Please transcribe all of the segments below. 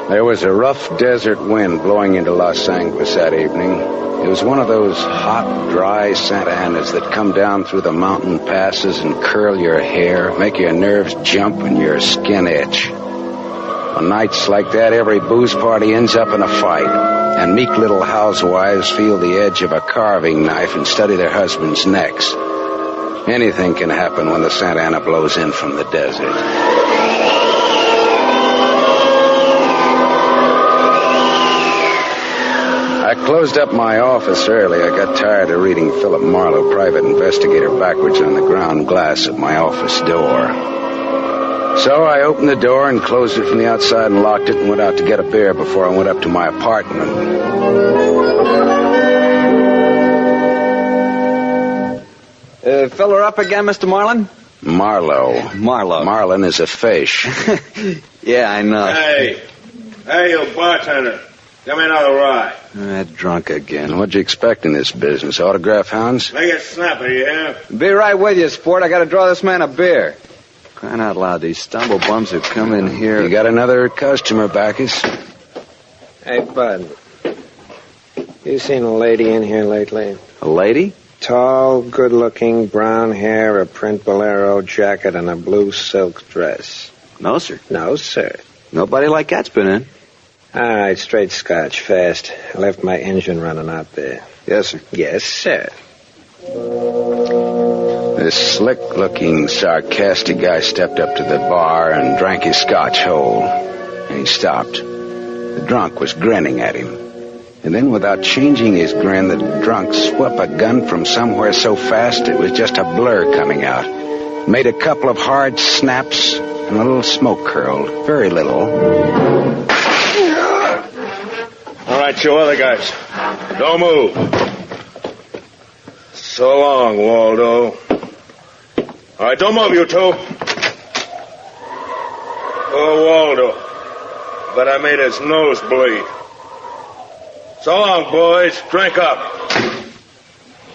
There was a rough desert wind blowing into Los Angeles that evening. It was one of those hot, dry Santa Anas that come down through the mountain passes and curl your hair, make your nerves jump and your skin itch. On nights like that, every booze party ends up in a fight, and meek little housewives feel the edge of a carving knife and study their husbands' necks. Anything can happen when the Santa Ana blows in from the desert. I closed up my office early. I got tired of reading Philip Marlow, private investigator, backwards on the ground glass of my office door. So I opened the door and closed it from the outside and locked it and went out to get a beer before I went up to my apartment. Fill her up again, Mr. Marlin? Marlow. Marlow. Marlin is a fish. Yeah, I know. Hey, you bartender. Give me another rye. Drunk again. What'd you expect in this business? Autograph hounds? Make it snappy, you hear? Be right with you, sport. I gotta draw this man a beer. Crying out loud, these stumble bums who come in here... You got another customer, Bacchus? Hey, Bud. You seen a lady in here lately? A lady? Tall, good-looking, brown hair, a print bolero jacket, and a blue silk dress. No, sir. No, sir. Nobody like that's been in. All right, straight scotch, fast. I left my engine running out there. Yes, sir. Yes, sir. This slick-looking, sarcastic guy stepped up to the bar and drank his scotch whole. And he stopped. The drunk was grinning at him. And then, without changing his grin, the drunk swept a gun from somewhere so fast it was just a blur coming out. Made a couple of hard snaps, and a little smoke curled. Very little. All right, you other guys. Don't move. So long, Waldo. All right, don't move, you two. Oh, Waldo. But I made his nose bleed. So long, boys. Drink up.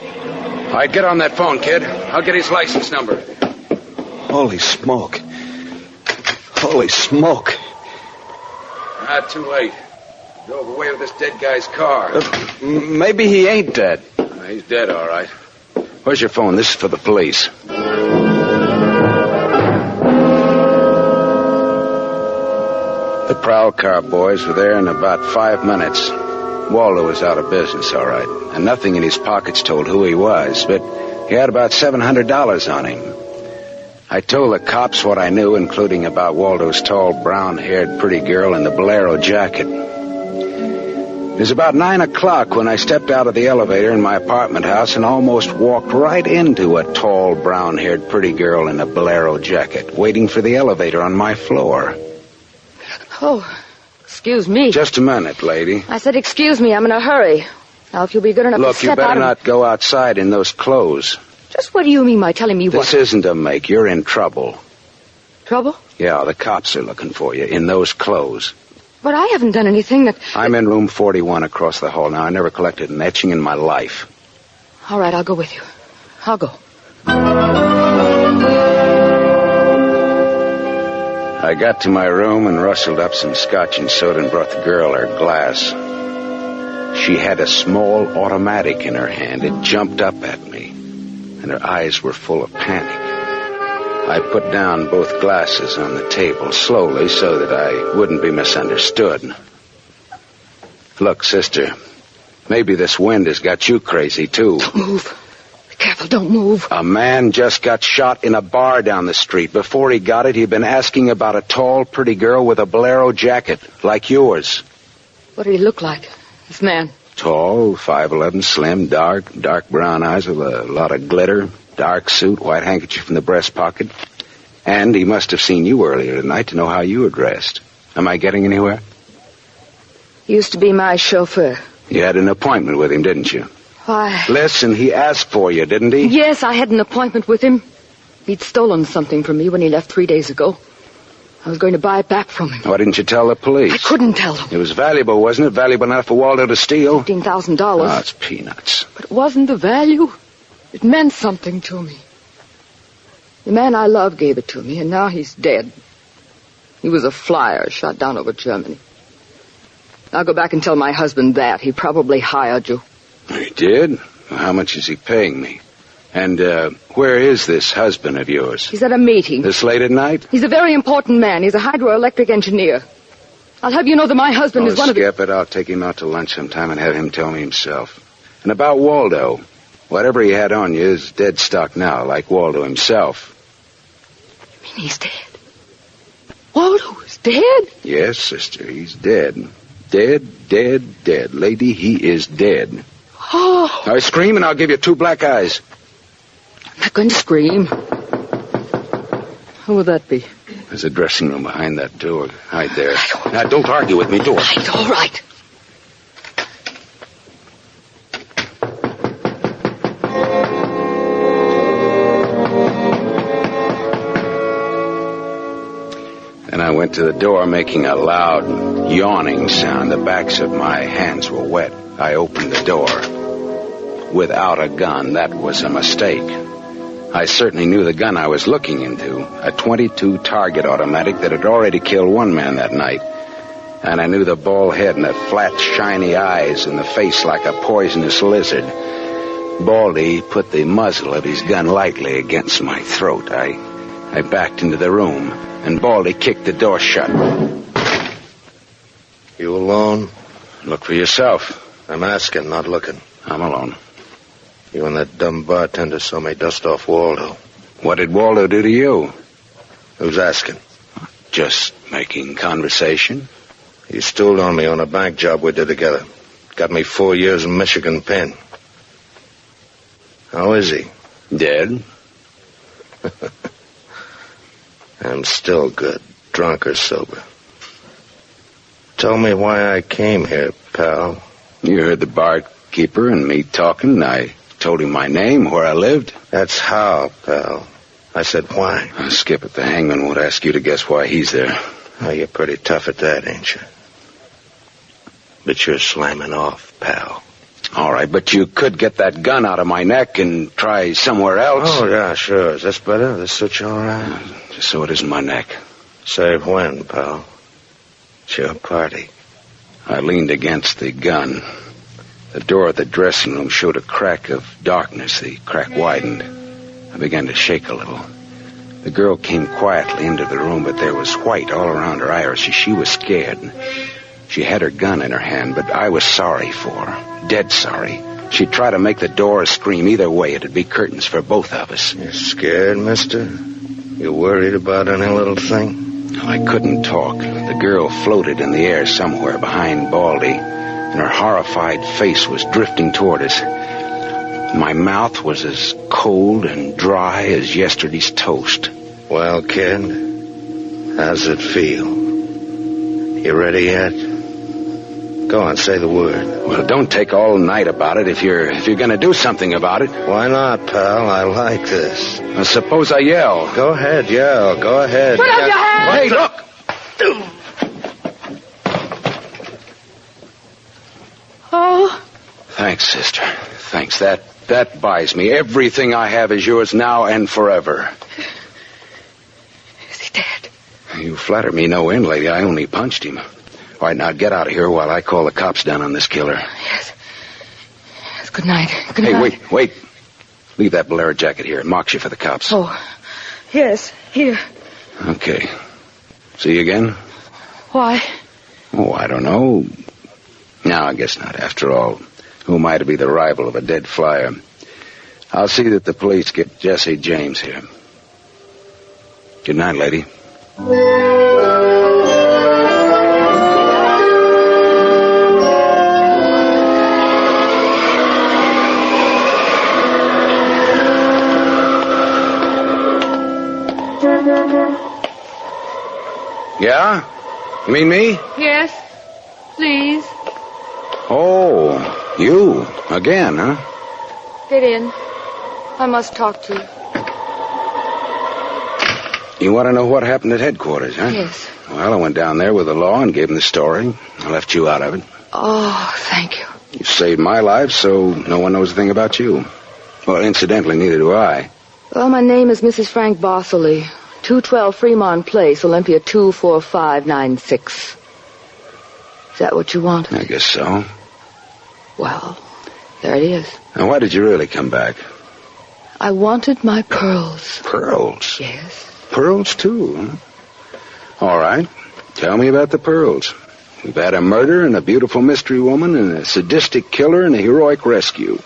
All right, get on that phone, kid. I'll get his license number. Holy smoke. Holy smoke. Not too late. Drove away with this dead guy's car. Maybe he ain't dead. He's dead, all right. Where's your phone? This is for the police. The prowl car boys were there in about 5 minutes. Waldo was out of business, all right. And nothing in his pockets told who he was, but he had about $700 on him. I told the cops what I knew, including about Waldo's tall, brown-haired, pretty girl in the bolero jacket. It was about 9 o'clock when I stepped out of the elevator in my apartment house and almost walked right into a tall, brown-haired, pretty girl in a bolero jacket, waiting for the elevator on my floor. Oh, excuse me. Just a minute, lady. I said excuse me, I'm in a hurry. Now, if you'll be good enough to step out... Look, you better not go outside in those clothes. Just what do you mean by telling me what... This isn't a make. You're in trouble. Trouble? Yeah, the cops are looking for you in those clothes. But I haven't done anything that... I'm in room 41 across the hall now. I never collected an etching in my life. All right, I'll go with you. I'll go. I got to my room and rustled up some scotch and soda and brought the girl her glass. She had a small automatic in her hand. It jumped up at me, and her eyes were full of panic. I put down both glasses on the table slowly so that I wouldn't be misunderstood. Look, sister, maybe this wind has got you crazy, too. Don't move. Be careful, don't move. A man just got shot in a bar down the street. Before he got it, he'd been asking about a tall, pretty girl with a bolero jacket, like yours. What did he look like, this man? Tall, 5'11", slim, dark brown eyes with a lot of glitter, dark suit, white handkerchief in the breast pocket. And he must have seen you earlier tonight to know how you were dressed. Am I getting anywhere? He used to be my chauffeur. You had an appointment with him, didn't you? Why? Listen, he asked for you, didn't he? Yes, I had an appointment with him. He'd stolen something from me when he left 3 days ago. I was going to buy it back from him. Why didn't you tell the police? I couldn't tell them. It was valuable, wasn't it? Valuable enough for Waldo to steal? $15,000. Oh, it's peanuts. But it wasn't the value. It meant something to me. The man I love gave it to me, and now he's dead. He was a flyer shot down over Germany. I'll go back and tell my husband that. He probably hired you. He did? Well, how much is he paying me? And, where is this husband of yours? He's at a meeting. This late at night? He's a very important man. He's a hydroelectric engineer. I'll have you know that my husband is one of the... Skip it. I'll take him out to lunch sometime and have him tell me himself. And about Waldo. Whatever he had on you is dead stock now, like Waldo himself. You mean he's dead? Waldo is dead? Yes, sister, he's dead. Dead. Lady, he is dead. Oh. Now scream and I'll give you 2 black eyes. I'm not going to scream. Who would that be? There's a dressing room behind that door. Hide there. Now, don't argue with me. Do it. All right. Then I went to the door, making a loud, yawning sound. The backs of my hands were wet. I opened the door. Without a gun, that was a mistake. I certainly knew the gun I was looking into, a .22 target automatic that had already killed 1 man that night. And I knew the bald head and the flat, shiny eyes and the face like a poisonous lizard. Baldy put the muzzle of his gun lightly against my throat. I backed into the room, and Baldy kicked the door shut. You alone? Look for yourself. I'm asking, not looking. I'm alone. You and that dumb bartender saw me dust off Waldo. What did Waldo do to you? Who's asking? Just making conversation. He stooled on me on a bank job we did together. Got me 4 years in Michigan pen. How is he? Dead. I'm still good, drunk or sober. Tell me why I came here, pal. You heard the barkeeper and me talking. I told him my name, where I lived. That's how, pal. I said why. Skip it. The hangman won't ask you to guess why he's there. Oh, you're pretty tough at that, ain't you? But you're slamming off, pal. All right, but you could get that gun out of my neck and try somewhere else. Oh, yeah, sure. Is this better? This suits you all right? Just so it isn't my neck. Save when, pal? It's your party. I leaned against the gun. The door of the dressing room showed a crack of darkness. The crack widened. I began to shake a little. The girl came quietly into the room, but there was white all around her irises. She was scared. She had her gun in her hand, but I was sorry for her. Dead sorry. She'd try to make the door scream. Either way, it'd be curtains for both of us. You scared, mister? You worried about any little thing? I couldn't talk. The girl floated in the air somewhere behind Baldy, and her horrified face was drifting toward us. My mouth was as cold and dry as yesterday's toast. Well, kid, how's it feel? You ready yet? Go on, say the word. Well, don't take all night about it if you're going to do something about it. Why not, pal? I like this. Well, suppose I yell. Go ahead, yell. Go ahead. Put up your hands! Hey, look! Oh. Thanks, sister. Thanks. That buys me. Everything I have is yours now and forever. Is he dead? You flatter me no end, lady. I only punched him. All right, now get out of here while I call the cops down on this killer. Yes. Good night. Good night. Hey, wait. Leave that bolero jacket here. It marks you for the cops. Oh, yes. Here. Okay. See you again? Why? Oh, I don't know. No, I guess not. After all, who am I to be the rival of a dead flyer? I'll see that the police get Jesse James here. Good night, lady. Yeah? You mean me? Yes. Please. Oh, you. Again, huh? Get in. I must talk to you. You want to know what happened at headquarters, huh? Yes. Well, I went down there with the law and gave them the story. I left you out of it. Oh, thank you. You saved my life, so no one knows a thing about you. Well, incidentally, neither do I. Well, my name is Mrs. Frank Barsley. 212 Fremont Place, Olympia 24596. Is that what you wanted? I guess so. Well, there it is. Now, why did you really come back? I wanted my pearls. Pearls? Yes. Pearls, too, huh? All right. Tell me about the pearls. We've had a murder and a beautiful mystery woman and a sadistic killer and a heroic rescue.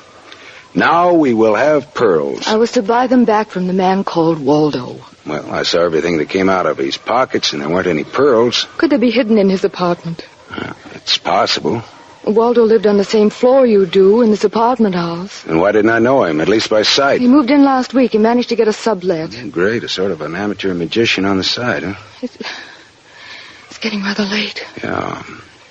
Now we will have pearls. I was to buy them back from the man called Waldo. Well, I saw everything that came out of his pockets, and there weren't any pearls. Could they be hidden in his apartment? It's possible. Waldo lived on the same floor you do in this apartment house. And why didn't I know him, at least by sight? He moved in last week and managed to get a sublet. Great, a sort of an amateur magician on the side, huh? It's getting rather late. Yeah.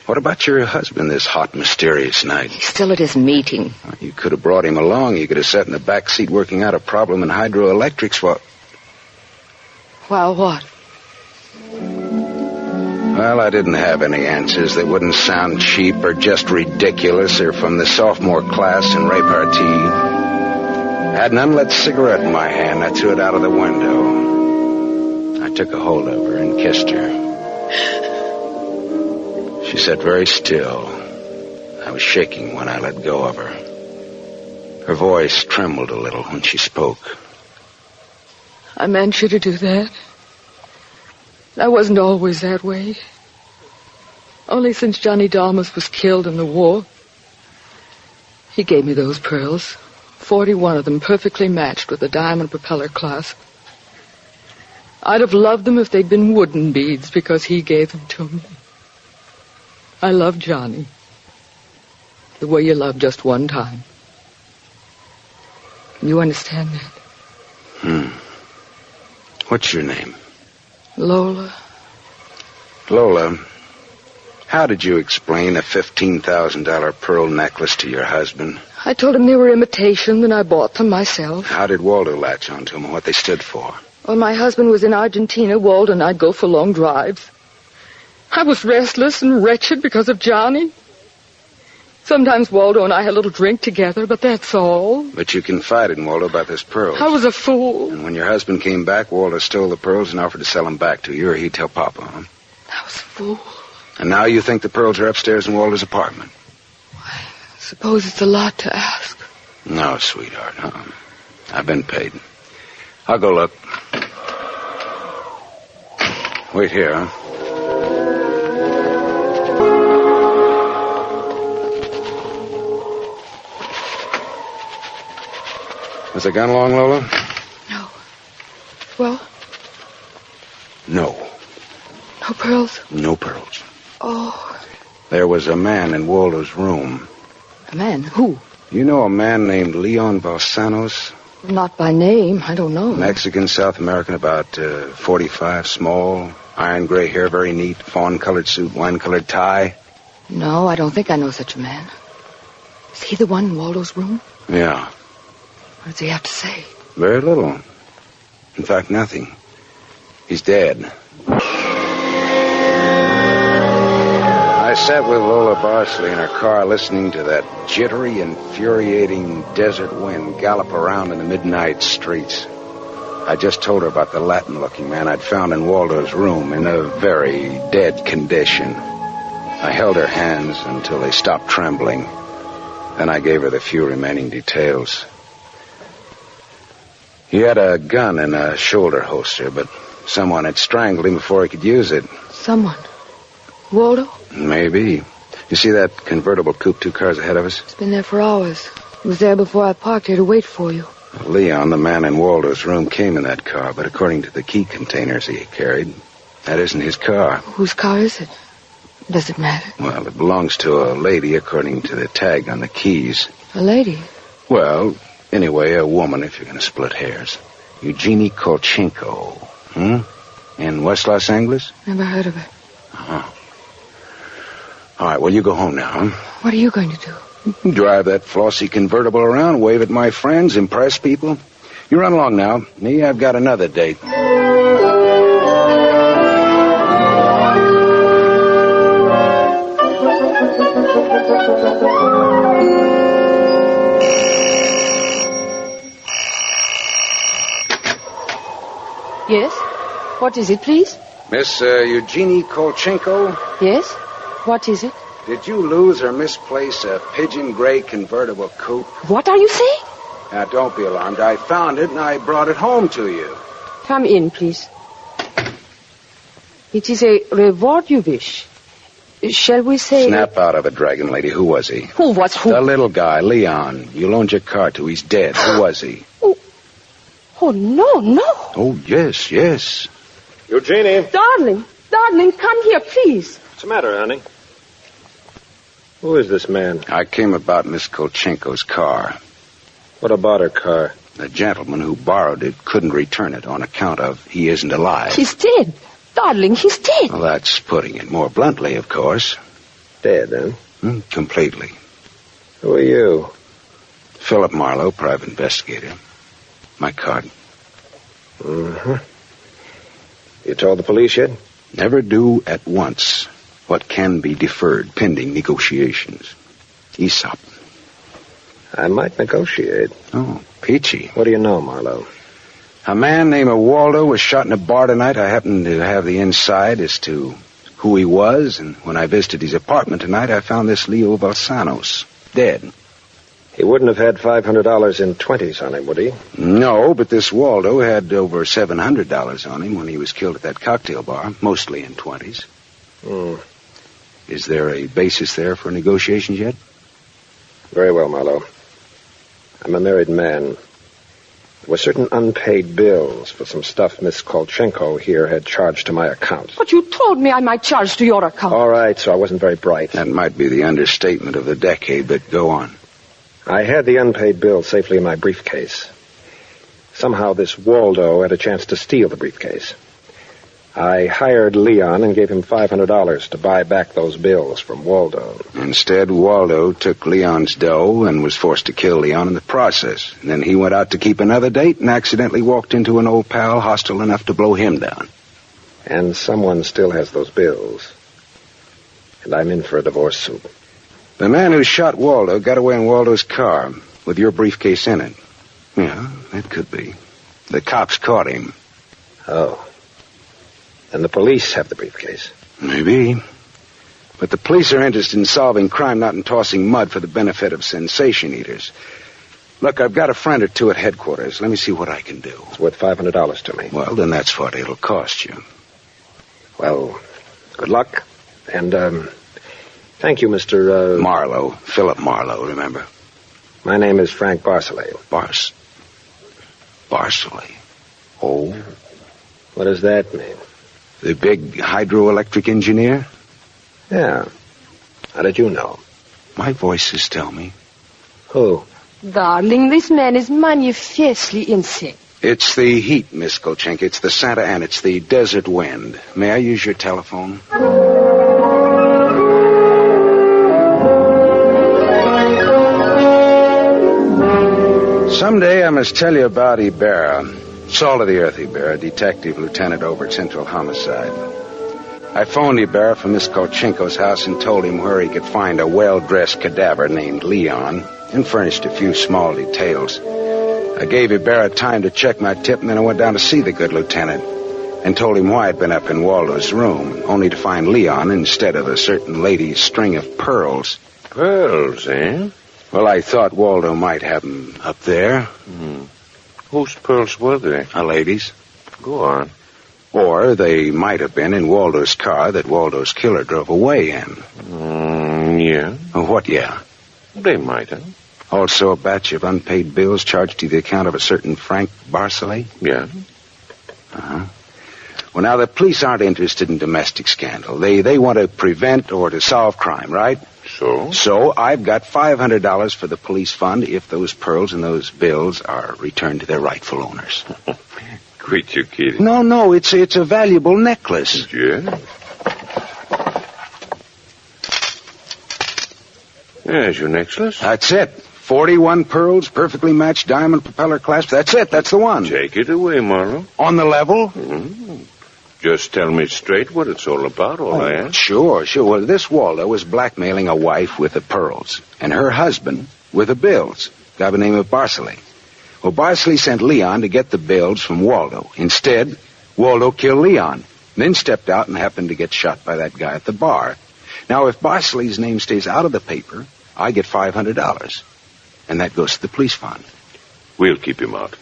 What about your husband this hot, mysterious night? He's still at his meeting. Well, you could have brought him along. You could have sat in the back seat working out a problem in hydroelectrics while... While what? Well, I didn't have any answers that wouldn't sound cheap or just ridiculous or from the sophomore class in repartee. I had an unlit cigarette in my hand. I threw it out of the window. I took a hold of her and kissed her. She sat very still. I was shaking when I let go of her. Her voice trembled a little when she spoke. I meant you to do that. I wasn't always that way. Only since Johnny Dalmas was killed in the war. He gave me those pearls. 41 of them perfectly matched with a diamond propeller clasp. I'd have loved them if they'd been wooden beads because he gave them to me. I love Johnny. The way you love just one time. You understand that? What's your name? Lola. Lola, how did you explain a $15,000 pearl necklace to your husband? I told him they were imitation, and I bought them myself. How did Waldo latch onto them and what they stood for? When my husband was in Argentina, Waldo and I'd go for long drives. I was restless and wretched because of Johnny. Sometimes Waldo and I had a little drink together, but that's all. But you confided in Waldo about this pearls. I was a fool. And when your husband came back, Waldo stole the pearls and offered to sell them back to you, or he'd tell Papa, huh? I was a fool. And now you think the pearls are upstairs in Waldo's apartment? I suppose it's a lot to ask. No, sweetheart, I've been paid. I'll go look. Wait here, huh? Has it gone long, Lola? No. Well? No. No pearls? No pearls. Oh. There was a man in Waldo's room. A man? Who? You know a man named Leon Balsanos? Not by name. I don't know. Mexican, South American, about 45, small, iron gray hair, very neat, fawn-colored suit, wine-colored tie. No, I don't think I know such a man. Is he the one in Waldo's room? Yeah. What does he have to say? Very little. In fact, nothing. He's dead. I sat with Lola Barsley in her car listening to that jittery, infuriating desert wind gallop around in the midnight streets. I just told her about the Latin-looking man I'd found in Waldo's room in a very dead condition. I held her hands until they stopped trembling. Then I gave her the few remaining details. He had a gun in a shoulder holster, but someone had strangled him before he could use it. Someone? Waldo? Maybe. You see that convertible coupe 2 cars ahead of us? It's been there for hours. It was there before I parked here to wait for you. Leon, the man in Waldo's room, came in that car, but according to the key containers he carried, that isn't his car. Whose car is it? Does it matter? Well, it belongs to a lady according to the tag on the keys. A lady? Well, anyway, a woman, if you're going to split hairs. Eugenie Kolchenko. In West Los Angeles? Never heard of her. Uh-huh. All right, well, you go home now, huh? What are you going to do? Drive that flossy convertible around, wave at my friends, impress people. You run along now. Me, I've got another date. Yes? What is it, please? Miss Eugenie Kolchenko? Yes? What is it? Did you lose or misplace a pigeon gray convertible coupe? What are you saying? Now, don't be alarmed. I found it and I brought it home to you. Come in, please. It is a reward you wish. Shall we say... Snap out of it, Dragon Lady. Who was he? Who was who? The little guy, Leon. You loaned your car to. He's dead. Who was he? Oh, no. Oh, yes. Eugenie. Darling, come here, please. What's the matter, honey? Who is this man? I came about Miss Kolchenko's car. What about her car? The gentleman who borrowed it couldn't return it on account of he isn't alive. He's dead. Darling, he's dead. Well, that's putting it more bluntly, of course. Dead, huh? Completely. Who are you? Philip Marlow, private investigator. My card. Mm-hmm. You told the police yet? Never do at once what can be deferred pending negotiations. Aesop. I might negotiate. Oh, peachy. What do you know, Marlowe? A man named Waldo was shot in a bar tonight. I happened to have the inside as to who he was, and when I visited his apartment tonight, I found this Leo Balsanos dead. He wouldn't have had $500 in 20s on him, would he? No, but this Waldo had over $700 on him when he was killed at that cocktail bar, mostly in 20s. Is there a basis there for negotiations yet? Very well, Marlowe. I'm a married man. There were certain unpaid bills for some stuff Miss Kolchenko here had charged to my account. But you told me I might charge to your account. All right, so I wasn't very bright. That might be the understatement of the decade, but go on. I had the unpaid bill safely in my briefcase. Somehow this Waldo had a chance to steal the briefcase. I hired Leon and gave him $500 to buy back those bills from Waldo. Instead, Waldo took Leon's dough and was forced to kill Leon in the process. And then he went out to keep another date and accidentally walked into an old pal hostile enough to blow him down. And someone still has those bills. And I'm in for a divorce suit. The man who shot Waldo got away in Waldo's car with your briefcase in it. Yeah, that could be. The cops caught him. Oh. And the police have the briefcase. Maybe. But the police are interested in solving crime, not in tossing mud for the benefit of sensation eaters. Look, I've got a friend or two at headquarters. Let me see what I can do. It's worth $500 to me. Well, then that's what it'll cost you. Well, good luck. And, thank you, Mr. Marlowe. Philip Marlowe, remember? My name is Frank Barcelay. Barcelay. Oh. What does that mean? The big hydroelectric engineer? Yeah. How did you know? My voices tell me. Who? Darling, this man is manifestly insane. It's the heat, Miss Kolchenko. It's the Santa Ana. It's the desert wind. May I use your telephone? Someday I must tell you about Ibarra. Salt of the earth Ibarra, detective lieutenant over at Central Homicide. I phoned Ibarra from Miss Kolchenko's house and told him where he could find a well-dressed cadaver named Leon and furnished a few small details. I gave Ibarra time to check my tip, and then I went down to see the good lieutenant and told him why I'd been up in Waldo's room, only to find Leon instead of a certain lady's string of pearls. Pearls, eh? Well, I thought Waldo might have them up there. Whose pearls were they? A lady's. Go on. Or they might have been in Waldo's car that Waldo's killer drove away in. Yeah. What, yeah? They might have. Also a batch of unpaid bills charged to the account of a certain Frank Barcelay? Yeah. Uh-huh. Well, now, the police aren't interested in domestic scandal. They want to prevent or to solve crime, right? So? So I've got $500 for the police fund if those pearls and those bills are returned to their rightful owners. Quit your kidding. No, it's a valuable necklace. Yeah? There's your necklace. That's it. 41 pearls, perfectly matched diamond propeller clasp. That's it. That's the one. Take it away, Marlowe. On the level? Mm-hmm. Just tell me straight what it's all about, all I ask. Sure. Well, this Waldo was blackmailing a wife with the pearls, and her husband with the bills, guy by the name of Barcelay. Well, Barcelay sent Leon to get the bills from Waldo. Instead, Waldo killed Leon, then stepped out and happened to get shot by that guy at the bar. Now, if Barsley's name stays out of the paper, I get $500. And that goes to the police fund. We'll keep him out.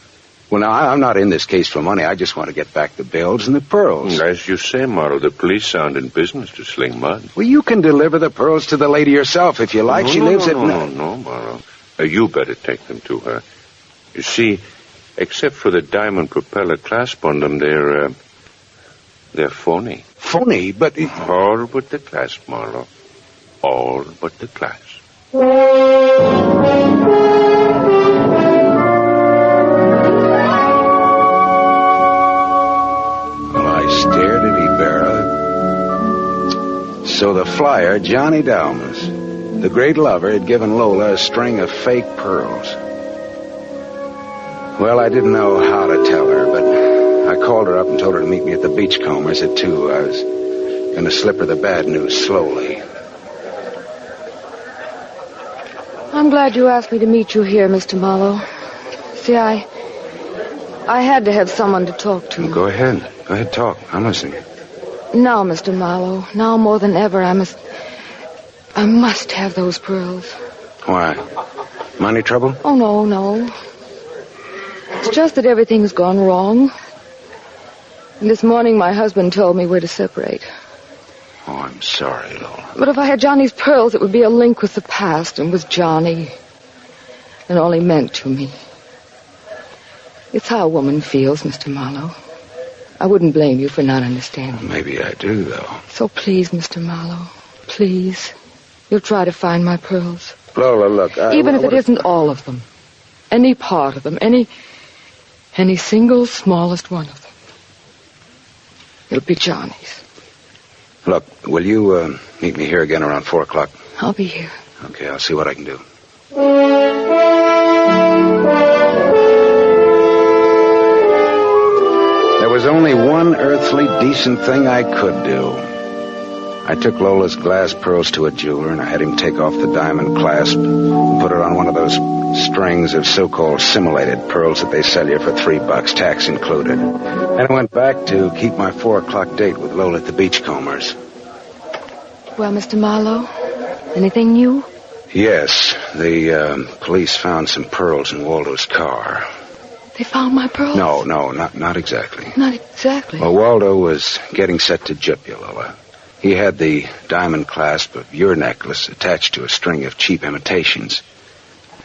Well, now, I'm not in this case for money. I just want to get back the bills and the pearls. As you say, Marlow, the police aren't in business to sling mud. Well, you can deliver the pearls to the lady yourself if you like. She lives at... No, Marlow. You better take them to her. You see, except for the diamond propeller clasp on them, they're phony. Phony? But... All but the clasp, Marlow. All but the clasp. Stared at Ibarra. So the flyer, Johnny Dalmas, the great lover, had given Lola a string of fake pearls. Well, I didn't know how to tell her, but I called her up and told her to meet me at the Beachcombers at 2. I was going to slip her the bad news slowly. I'm glad you asked me to meet you here, Mr. Marlow. See, I had to have someone to talk to. Go ahead. Go ahead, talk. I'm listening. Now, Mr. Marlow, now more than ever, I must have those pearls. Why? Money trouble? Oh, no. It's just that everything's gone wrong. And this morning my husband told me we're to separate. Oh, I'm sorry, Lola. But if I had Johnny's pearls, it would be a link with the past and with Johnny. And all he meant to me. It's how a woman feels, Mr. Marlow. I wouldn't blame you for not understanding. Maybe I do, though. So please, Mr. Marlow, please, you'll try to find my pearls. Lola, look, even if it isn't all of them, any part of them, any single smallest one of them. It'll be Johnny's. Look, will you meet me here again around 4 o'clock? I'll be here. Okay, I'll see what I can do. There was only one earthly decent thing I could do. I took Lola's glass pearls to a jeweler, and I had him take off the diamond clasp and put it on one of those strings of so-called simulated pearls that they sell you for $3, tax included. And I went back to keep my 4 o'clock date with Lola at the Beachcombers. Well, Mr. Marlow, anything new? Yes, the police found some pearls in Waldo's car. They found my pearls? No, not exactly. Not exactly? Well, Waldo was getting set to gyp you, Lola. He had the diamond clasp of your necklace attached to a string of cheap imitations.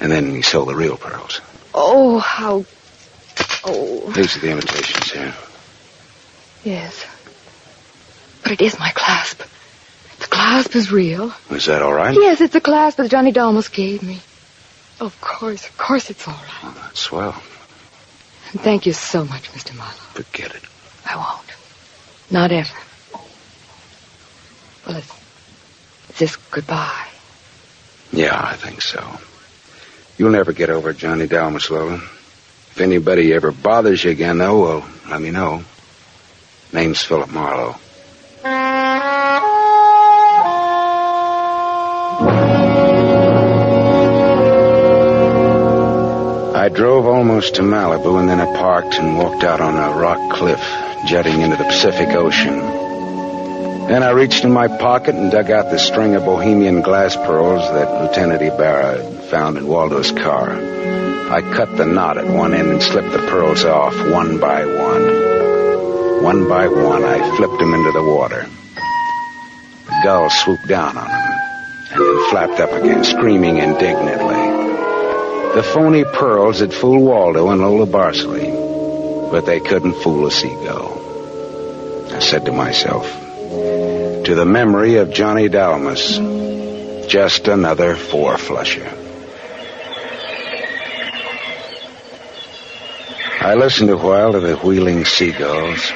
And then he sold the real pearls. Oh, how... Oh. These are the imitations here. Yes. But it is my clasp. The clasp is real. Is that all right? Yes, it's a clasp that Johnny Dalmas gave me. Of course it's all right. Oh, that's swell. And thank you so much, Mr. Marlow. Forget it. I won't. Not ever. Well, it's just goodbye. Yeah, I think so. You'll never get over Johnny Dalmas, Lola. If anybody ever bothers you again, though, well, let me know. Name's Philip Marlowe. I drove almost to Malibu, and then I parked and walked out on a rock cliff jutting into the Pacific Ocean. Then I reached in my pocket and dug out the string of Bohemian glass pearls that Lieutenant Ibarra had found in Waldo's car. I cut the knot at one end and slipped the pearls off one by one. One by one, I flipped them into the water. The gull swooped down on them and then flapped up again, screaming indignantly. The phony pearls had fooled Waldo and Lola Barsley, but they couldn't fool a seagull. I said to myself, to the memory of Johnny Dalmas, just another four-flusher. I listened a while to the wheeling seagulls.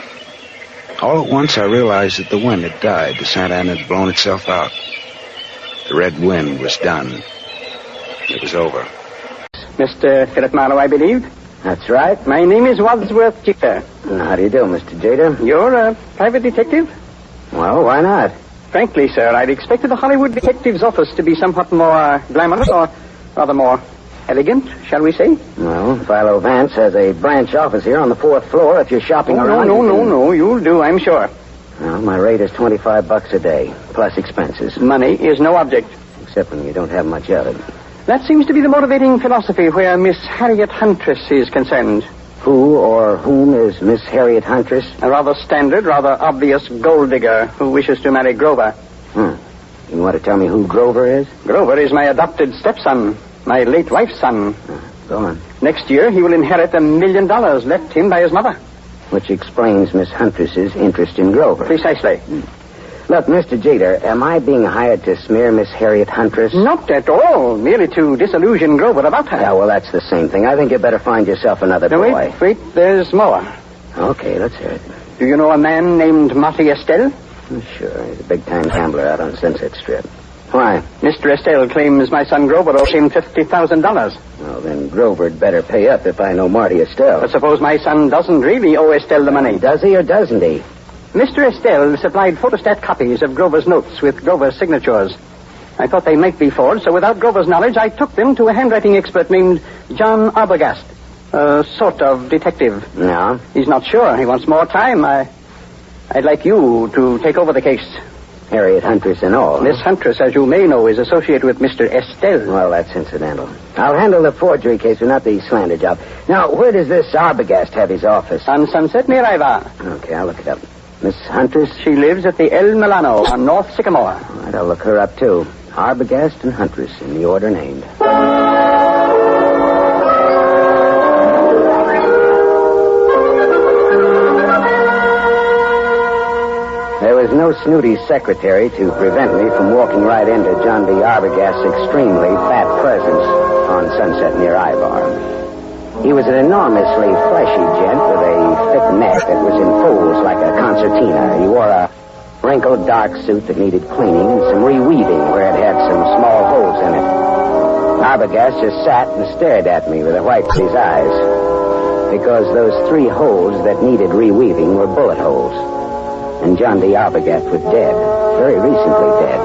All at once I realized that the wind had died. The Santa Ana had blown itself out. The red wind was done. It was over. Mr. Philip Marlowe, I believe? That's right. My name is Wadsworth Jeter. How do you do, Mr. Jeter? You're a private detective? Well, why not? Frankly, sir, I'd expected the Hollywood detective's office to be somewhat more glamorous, or rather more elegant, shall we say? Well, Philo Vance has a branch office here on the 4th floor if you're shopping around. No, you'll do, I'm sure. Well, my rate is $25 a day, plus expenses. Money is no object. Except when you don't have much of it. That seems to be the motivating philosophy where Miss Harriet Huntress is concerned. Who or whom is Miss Harriet Huntress? A rather standard, rather obvious gold digger who wishes to marry Grover. You want to tell me who Grover is? Grover is my adopted stepson, my late wife's son. Go on. Next year, he will inherit $1 million left him by his mother. Which explains Miss Huntress's interest in Grover. Precisely. Look, Mr. Jeter, am I being hired to smear Miss Harriet Huntress? Not at all. Merely to disillusion Grover about her. Yeah, well, that's the same thing. I think you better find yourself another boy. Wait, there's more. Okay, let's hear it. Do you know a man named Marty Estelle? Sure, he's a big-time gambler out on Sunset Strip. Why? Mr. Estelle claims my son Grover owes him $50,000. Well, then Grover'd better pay up if I know Marty Estelle. But suppose my son doesn't really owe Estelle the money. Does he or doesn't he? Mr. Estelle supplied photostat copies of Grover's notes with Grover's signatures. I thought they might be forged, so without Grover's knowledge, I took them to a handwriting expert named John Arbogast, a sort of detective. No? He's not sure. He wants more time. I'd like you to take over the case. Harriet Huntress and all. Miss Huntress, as you may know, is associated with Mr. Estelle. Well, that's incidental. I'll handle the forgery case, but not the slander job. Now, where does this Arbogast have his office? On Sunset near Iva. Okay, I'll look it up. Miss Huntress? She lives at the El Milano on North Sycamore. All right, I'll look her up, too. Arbogast and Huntress, in the order named. There was no snooty secretary to prevent me from walking right into John D. Arbogast's extremely fat presence on Sunset near Ivar. He was an enormously fleshy gent with a thick neck that was in folds like a concertina. He wore a wrinkled dark suit that needed cleaning and some reweaving where it had some small holes in it. Arbogast just sat and stared at me with the whites of his eyes because those 3 holes that needed reweaving were bullet holes. And John D. Arbogast was dead, very recently dead.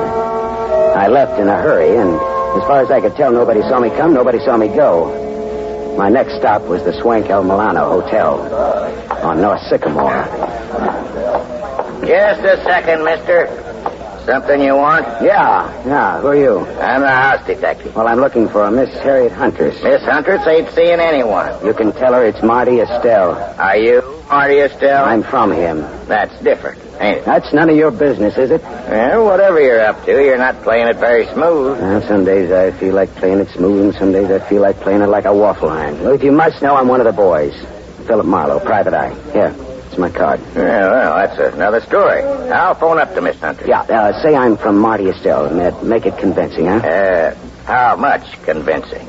I left in a hurry, and as far as I could tell, nobody saw me come, nobody saw me go. My next stop was the Swank El Milano Hotel on North Sycamore. Just a second, mister. Something you want? Yeah. Who are you? I'm the house detective. Well, I'm looking for a Miss Harriet Huntress. Miss Huntress ain't seeing anyone. You can tell her it's Marty Estelle. Are you Marty Estelle? I'm from him. That's different, ain't it? That's none of your business, is it? Well, whatever you're up to, you're not playing it very smooth. Well, some days I feel like playing it smooth, and some days I feel like playing it like a waffle iron. Well, if you must know, I'm one of the boys. Philip Marlow, private eye. Here, it's my card. Yeah, well, that's another story. I'll phone up to Miss Huntress. Yeah, say I'm from Marty Estelle, and make it convincing, huh? How much convincing?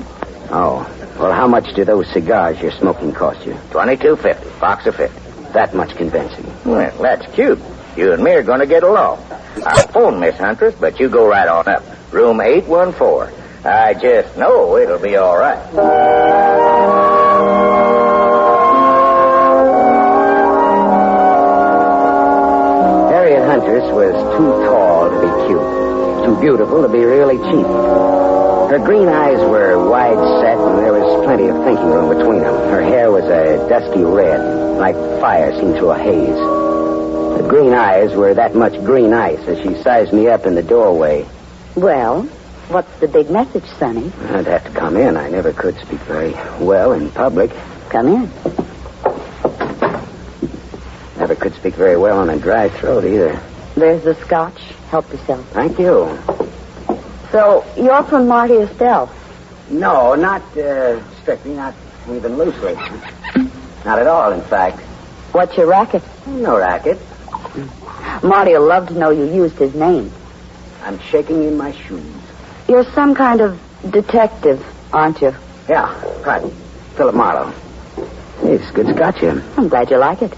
Oh, well, how much do those cigars you're smoking cost you? $22.50, box of 50. That much convincing. Well, that's cute. You and me are going to get along. I'll phone Miss Huntress, but you go right on up. Room 814. I just know it'll be all right. Harriet Huntress was too tall to be cute, too beautiful to be really cheap. Her green eyes were wide set, and there was plenty of thinking room between them. Her hair was a dusky red, like fire seen through a haze. The green eyes were that much green ice as she sized me up in the doorway. Well, what's the big message, Sonny? I'd have to come in. I never could speak very well in public. Come in. Never could speak very well on a dry throat either. There's the scotch. Help yourself. Thank you. So, you're from Marty Estelle? No, not strictly, not even loosely. Not at all, in fact. What's your racket? No racket. Marty'll love to know you used his name. I'm shaking in my shoes. You're some kind of detective, aren't you? Yeah, right. Philip Marlow. Hey, it's good scotch here. I'm glad you like it.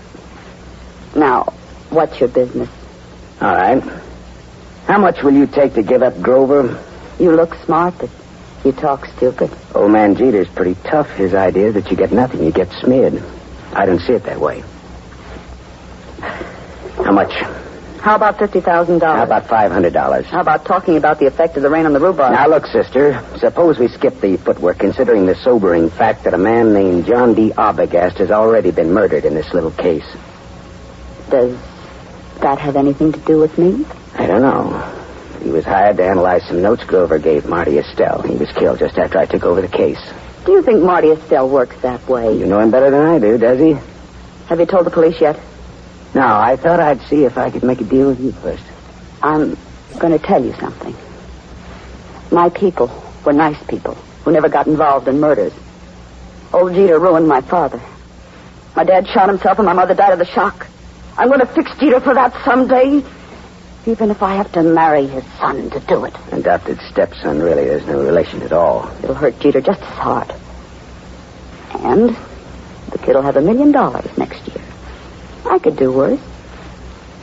Now, what's your business? All right. How much will you take to give up Grover? You look smart, but you talk stupid. Old man Jeter's pretty tough. His idea is that you get nothing, you get smeared. I don't see it that way. How much? How about $50,000? How about $500? How about talking about the effect of the rain on the rhubarb? Now, look, sister, suppose we skip the footwork, considering the sobering fact that a man named John D. Arbogast has already been murdered in this little case. Does that have anything to do with me? I don't know. He was hired to analyze some notes Grover gave Marty Estelle. He was killed just after I took over the case. Do you think Marty Estelle works that way? You know him better than I do, does he? Have you told the police yet? No, I thought I'd see if I could make a deal with you first. I'm going to tell you something. My people were nice people who never got involved in murders. Old Jeter ruined my father. My dad shot himself and my mother died of the shock. I'm going to fix Jeter for that someday, even if I have to marry his son to do it. Adopted stepson, really. There's no relation at all. It'll hurt Jeter just as hard. And the kid will have $1 million next year. I could do worse,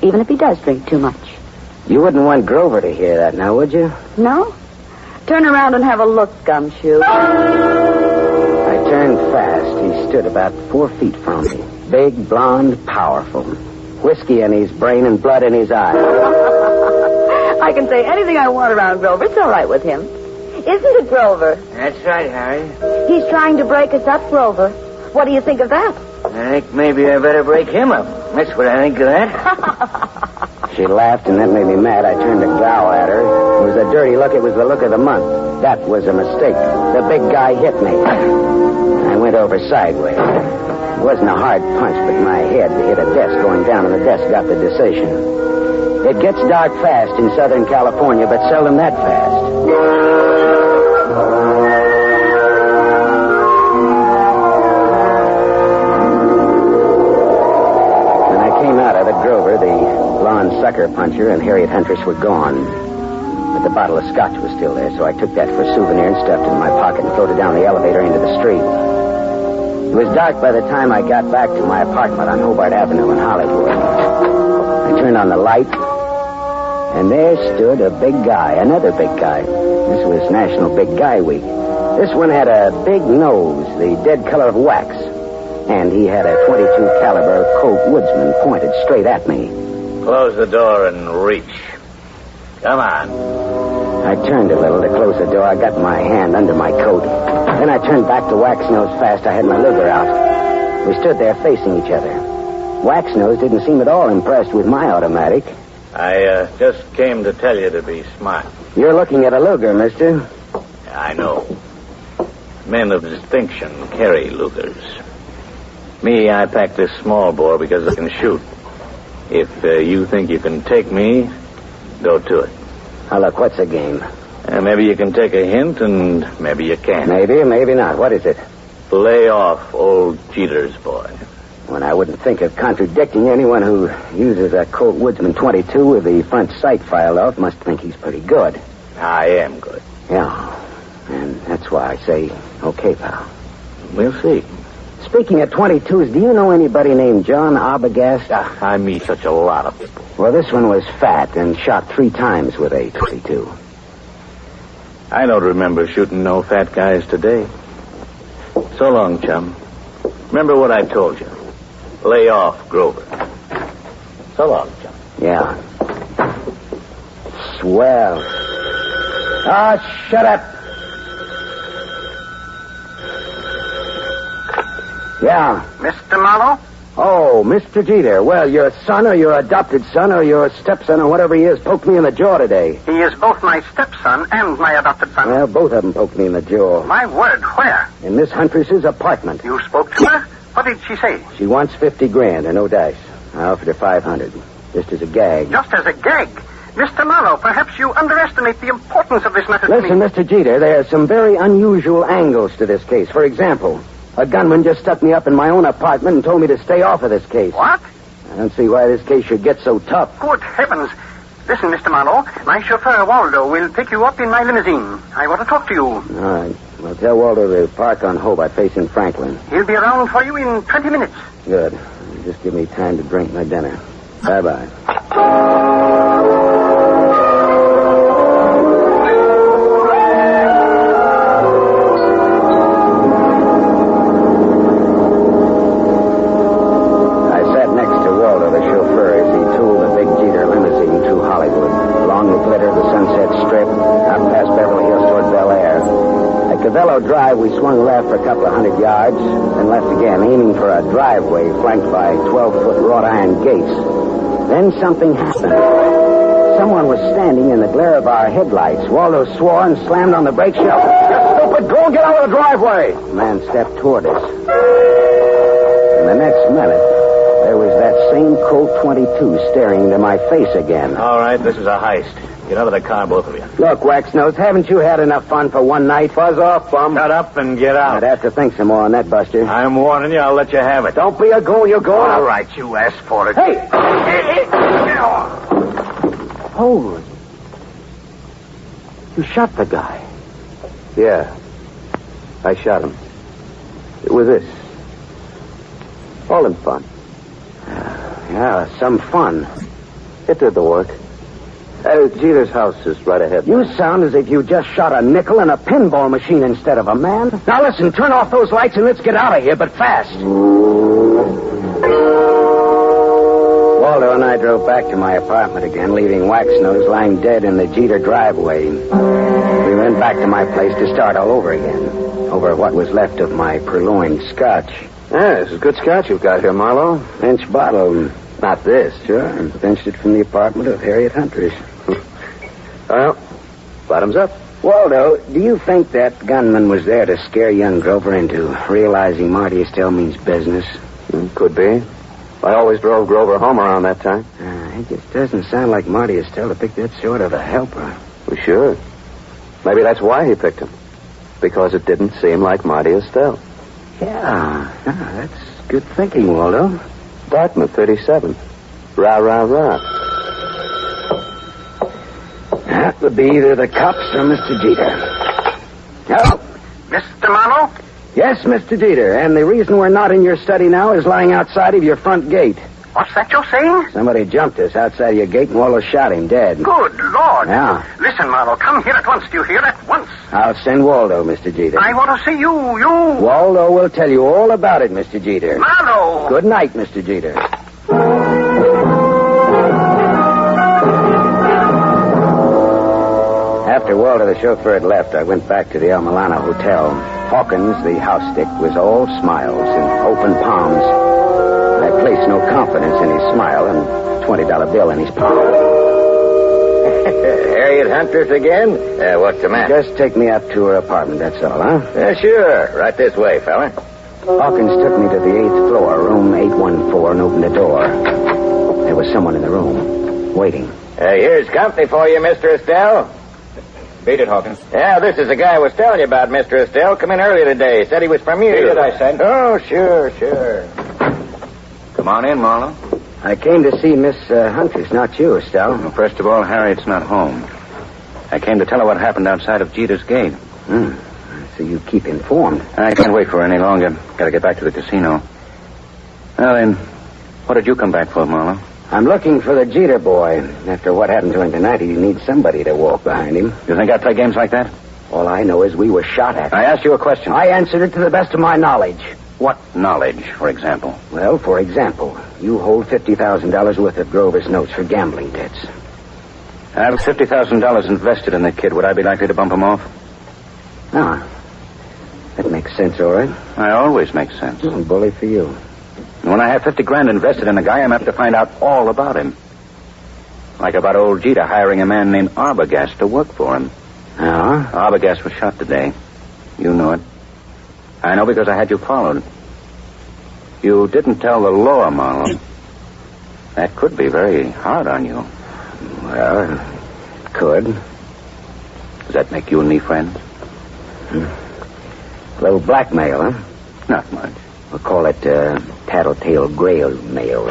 even if he does drink too much. You wouldn't want Grover to hear that now, would you? No? Turn around and have a look, Gumshoe. I turned fast. He stood about 4 feet from me. Big, blonde, powerful. Whiskey in his brain and blood in his eyes. I can say anything I want around Grover. It's all right with him. Isn't it, Grover? That's right, Harry. He's trying to break us up, Grover. What do you think of that? I think maybe I better break him up. That's what I think of that. She laughed, and that made me mad. I turned to growl at her. It was a dirty look. It was the look of the month. That was a mistake. The big guy hit me. I went over sideways. It wasn't a hard punch, but my head hit a desk going down, and the desk got the decision. It gets dark fast in Southern California, but seldom that fast. When I came out of it, Grover, the blonde sucker puncher, and Harriet Huntress were gone. But the bottle of scotch was still there, so I took that for a souvenir and stuffed it in my pocket and floated down the elevator into the street. It was dark by the time I got back to my apartment on Hobart Avenue in Hollywood. I turned on the light, and there stood a big guy, another big guy. This was National Big Guy Week. This one had a big nose, the dead color of wax, and he had a .22 caliber Colt Woodsman pointed straight at me. Close the door and reach. Come on. I turned a little to close the door. I got my hand under my coat. Then I turned back to Wax-Nose fast. I had my Luger out. We stood there facing each other. Wax-Nose didn't seem at all impressed with my automatic. I just came to tell you to be smart. You're looking at a Luger, mister. I know. Men of distinction carry Lugers. Me, I pack this small bore because I can shoot. If you think you can take me, go to it. Now, look, what's the game? Maybe you can take a hint, and maybe you can't. Maybe, maybe not. What is it? Lay off old Jeter's boy. When I wouldn't think of contradicting anyone who uses a Colt Woodsman .22 with the front sight filed off must think he's pretty good. I am good. Yeah, and that's why I say, okay, pal. We'll see. Speaking of .22s, do you know anybody named John Arbogast? I meet such a lot of people. Well, this one was fat and shot 3 times with a .22. I don't remember shooting no fat guys today. So long, chum. Remember what I told you. Lay off Grover. So long, chum. Yeah. Swell. Ah, shut up. Yeah. Mr. Marlow? Oh, Mr. Jeter. Well, your son or your adopted son or your stepson or whatever he is poked me in the jaw today. He is both my stepson and my adopted son. Well, both of them poked me in the jaw. My word, where? In Miss Huntress's apartment. You spoke to her? What did she say? She wants $50,000 and no dice. I offered her $500, just as a gag. Just as a gag? Mr. Marlow, perhaps you underestimate the importance of this matter to me. Listen, Mr. Jeter, there are some very unusual angles to this case. For example, a gunman just stuck me up in my own apartment and told me to stay off of this case. What? I don't see why this case should get so tough. Good heavens. Listen, Mr. Marlow, my chauffeur, Waldo, will pick you up in my limousine. I want to talk to you. All right. Well, tell Waldo to park on Hobart facing Franklin. He'll be around for you in 20 minutes. Good. Just give me time to drink my dinner. Bye-bye. Drive, we swung left for a couple of 100 yards, then left again, aiming for a driveway flanked by 12-foot wrought iron gates. Then something happened. Someone was standing in the glare of our headlights. Waldo swore and slammed on the brake shovel. You stupid! Go and get out of the driveway! The man stepped toward us. And the next minute, there was that same Colt 22 staring into my face again. All right, this is a heist. Get out of the car, both of you. Look, Waxnose, haven't you had enough fun for one night? Fuzz off, bum. Shut up and get out. I'd have to think some more on that, Buster. I'm warning you, I'll let you have it. Don't be a goon, you're going. All right, you asked for it. Hey! Holy. You shot the guy. Yeah. I shot him. It was this. All in fun. Yeah, some fun. It did the work. Jeter's house is right ahead. You sound as if you just shot a nickel in a pinball machine instead of a man. Now listen, turn off those lights and let's get out of here, but fast. Waldo and I drove back to my apartment again, leaving Waxnose lying dead in the Jeter driveway. We went back to my place to start all over again, over what was left of my purloined scotch. Yeah, this is good scotch you've got here, Marlow. Pinch bottle. Not this. Sure, and pinched it from the apartment of Harriet Hunter's. Well, bottoms up. Waldo, do you think that gunman was there to scare young Grover into realizing Marty Estelle means business? Could be. I always drove Grover home around that time. It just doesn't sound like Marty Estelle to pick that sort of a helper. We should. Maybe that's why he picked him. Because it didn't seem like Marty Estelle. Yeah, that's good thinking, Waldo. Dartmouth, 37. Rah, rah, rah. That would be either the cops or Mr. Jeter. Hello? Mr. Marlow? Yes, Mr. Jeter, and the reason we're not in your study now is lying outside of your front gate. What's that you're saying? Somebody jumped us outside of your gate and Waldo shot him dead. Good Lord. Yeah. Listen, Marlow, come here at once. Do you hear? At once. I'll send Waldo, Mr. Jeter. I want to see you. Waldo will tell you all about it, Mr. Jeter. Marlow. Good night, Mr. Jeter. After Waldo, the chauffeur, had left, I went back to the El Milano Hotel. Hawkins, the house stick, was all smiles and open palms. I placed no confidence in his smile and $20 bill in his palm. Harriet Hunter's again? What's the matter? Just take me up to her apartment, that's all, huh? Sure. Right this way, fella. Hawkins took me to the 8th floor, room 814, and opened the door. There was someone in the room, waiting. Here's company for you, Mr. Estelle. Beat it, Hawkins. Yeah, this is the guy I was telling you about, Mr. Estelle. Come in earlier today. Said he was from you. Beat it, I said. Oh, sure. Come on in, Marlow. I came to see Miss Huntress, not you, Estelle. Well, first of all, Harriet's not home. I came to tell her what happened outside of Jeter's gate. So you keep informed. I can't wait for her any longer. Got to get back to the casino. Well, then, what did you come back for, Marlow? I'm looking for the Jeter boy. After what happened to him tonight, he needs somebody to walk behind him. You think I play games like that? All I know is we were shot at. I asked you a question. I answered it to the best of my knowledge. What knowledge, for example? Well, for example, you hold $50,000 worth of Grover's notes for gambling debts. I have $50,000 invested in the kid. Would I be likely to bump him off? No. That makes sense, all right. I always make sense. Bully for you. When I have $50,000 invested in a guy, I'm apt to find out all about him. Like about old Jeter hiring a man named Arbogast to work for him. Arbogast was shot today. You know it. I know because I had you followed. You didn't tell the law, Marlow. That could be very hard on you. Well, it could. Does that make you and me friends? A little blackmail, huh? Not much. We'll call it tattletale grail mail.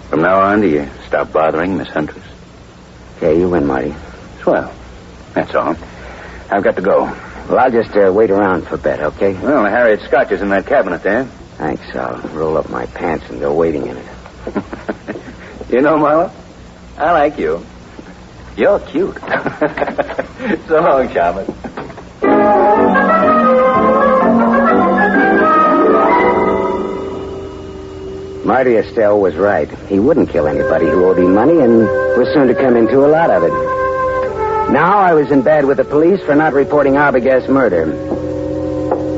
From now on, do you stop bothering Miss Huntress? Okay, you win, Marty. Swell. That's all. I've got to go. Well, I'll just wait around for bed, okay? Well, Harriet Scotch is in that cabinet there. Thanks. I'll roll up my pants and go waiting in it. You know, Marlow, I like you. You're cute. So long, Shaman. Marty Estelle was right. He wouldn't kill anybody who owed him money and was soon to come into a lot of it. Now I was in bed with the police for not reporting Arbogast's murder.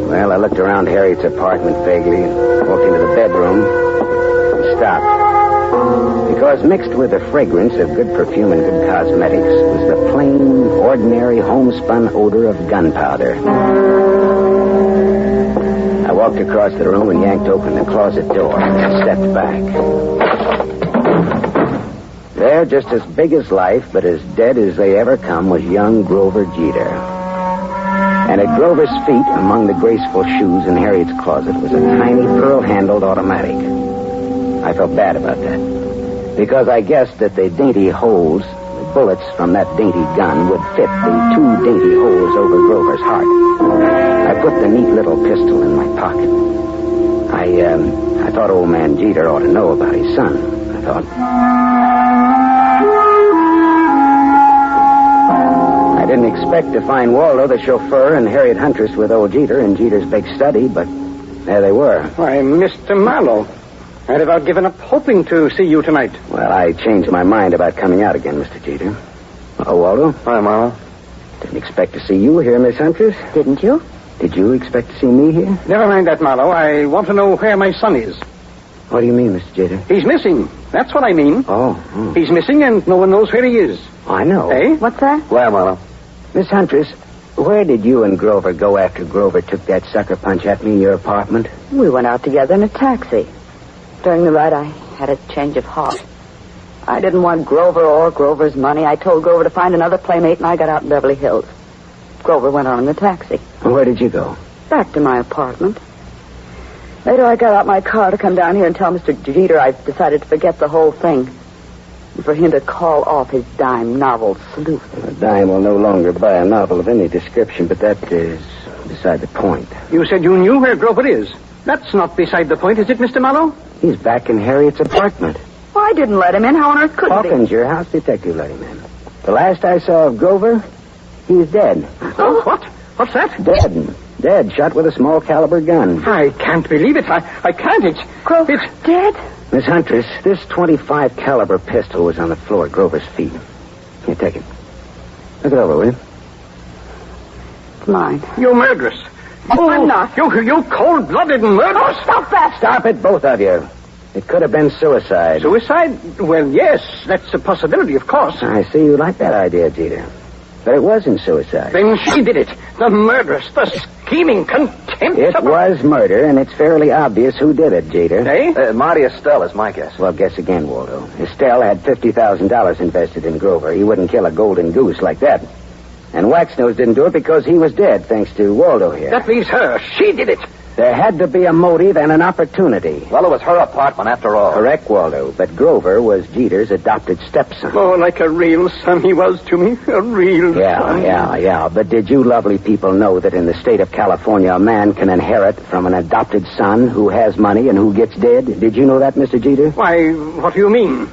Well, I looked around Harriet's apartment vaguely, walked into the bedroom, and stopped. Because mixed with the fragrance of good perfume and good cosmetics was the plain, ordinary, homespun odor of gunpowder. I walked across the room and yanked open the closet door and stepped back. There, just as big as life, but as dead as they ever come, was young Grover Jeter. And at Grover's feet, among the graceful shoes in Harriet's closet, was a tiny pearl-handled automatic. I felt bad about that, because I guessed that the dainty holes, the bullets from that dainty gun, would fit the two dainty holes over Grover's heart. I put the neat little pistol in my pocket. I thought old man Jeter ought to know about his son, I thought. I didn't expect to find Waldo, the chauffeur, and Harriet Huntress with old Jeter in Jeter's big study, but there they were. Why, Mr. Marlow, I'd about given up hoping to see you tonight. Well, I changed my mind about coming out again, Mr. Jeter. Oh, Waldo? Hi, Marlow. Didn't expect to see you here, Miss Huntress. Didn't you? Did you expect to see me here? Never mind that, Marlow. I want to know where my son is. What do you mean, Mr. Jeter? He's missing. That's what I mean. Oh. He's missing and no one knows where he is. I know. Eh? What's that? Where, Marlow? Miss Huntress, where did you and Grover go after Grover took that sucker punch at me in your apartment? We went out together in a taxi. During the ride, I had a change of heart. I didn't want Grover or Grover's money. I told Grover to find another playmate, and I got out in Beverly Hills. Grover went on in the taxi. Where did you go? Back to my apartment. Later, I got out my car to come down here and tell Mr. Jeter I've decided to forget the whole thing. And for him to call off his dime novel, Sleuth. A dime will no longer buy a novel of any description, but that is beside the point. You said you knew where Grover is. That's not beside the point, is it, Mr. Marlow? He's back in Harriet's apartment. Well, I didn't let him in. How on earth could he? Hawkins, your house detective, let him in. The last I saw of Grover, he's dead. Oh, what? What's that? Dead, shot with a small caliber gun. I can't believe it. I can't. Grover's dead? Miss Huntress, this .25 caliber pistol was on the floor at Grover's feet. Here, take it. Look it over, will you? It's mine. You murderess. I'm not. You cold-blooded murderess. Oh, stop that! Stop it, both of you. It could have been suicide. Suicide? Well, yes, that's a possibility, of course. I see you like that idea, Jeter. But it wasn't suicide. Then she did it. The murderess, the scheming contempt. It was murder, and it's fairly obvious who did it, Jeter. Eh? Marty Estelle is my guess. Well, guess again, Waldo. Estelle had $50,000 invested in Grover. He wouldn't kill a golden goose like that. And Waxnose didn't do it because he was dead, thanks to Waldo here. That leaves her. She did it. There had to be a motive and an opportunity. Well, it was her apartment after all. Correct, Waldo. But Grover was Jeter's adopted stepson. Oh, like a real son he was to me. A real son. Yeah. But did you lovely people know that in the state of California, a man can inherit from an adopted son who has money and who gets dead? Did you know that, Mr. Jeter? Why, what do you mean?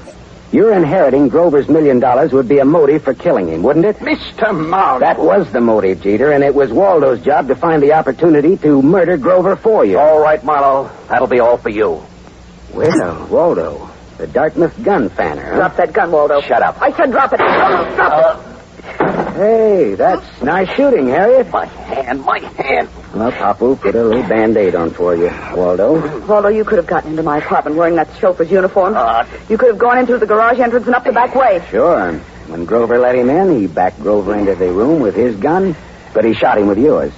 Your inheriting Grover's $1 million would be a motive for killing him, wouldn't it? Mr. Marlow. That was the motive, Jeter, and it was Waldo's job to find the opportunity to murder Grover for you. All right, Marlow. That'll be all for you. Well, Waldo, the Dartmouth gun fanner, huh? Drop that gun, Waldo. Shut up. I said drop it. Drop it. Hey, that's nice shooting, Harriet. My hand. Well, Papu put a little Band-Aid on for you, Waldo. Waldo, you could have gotten into my apartment wearing that chauffeur's uniform. You could have gone in through the garage entrance and up the back way. Sure. When Grover let him in, he backed Grover into the room with his gun, but he shot him with yours.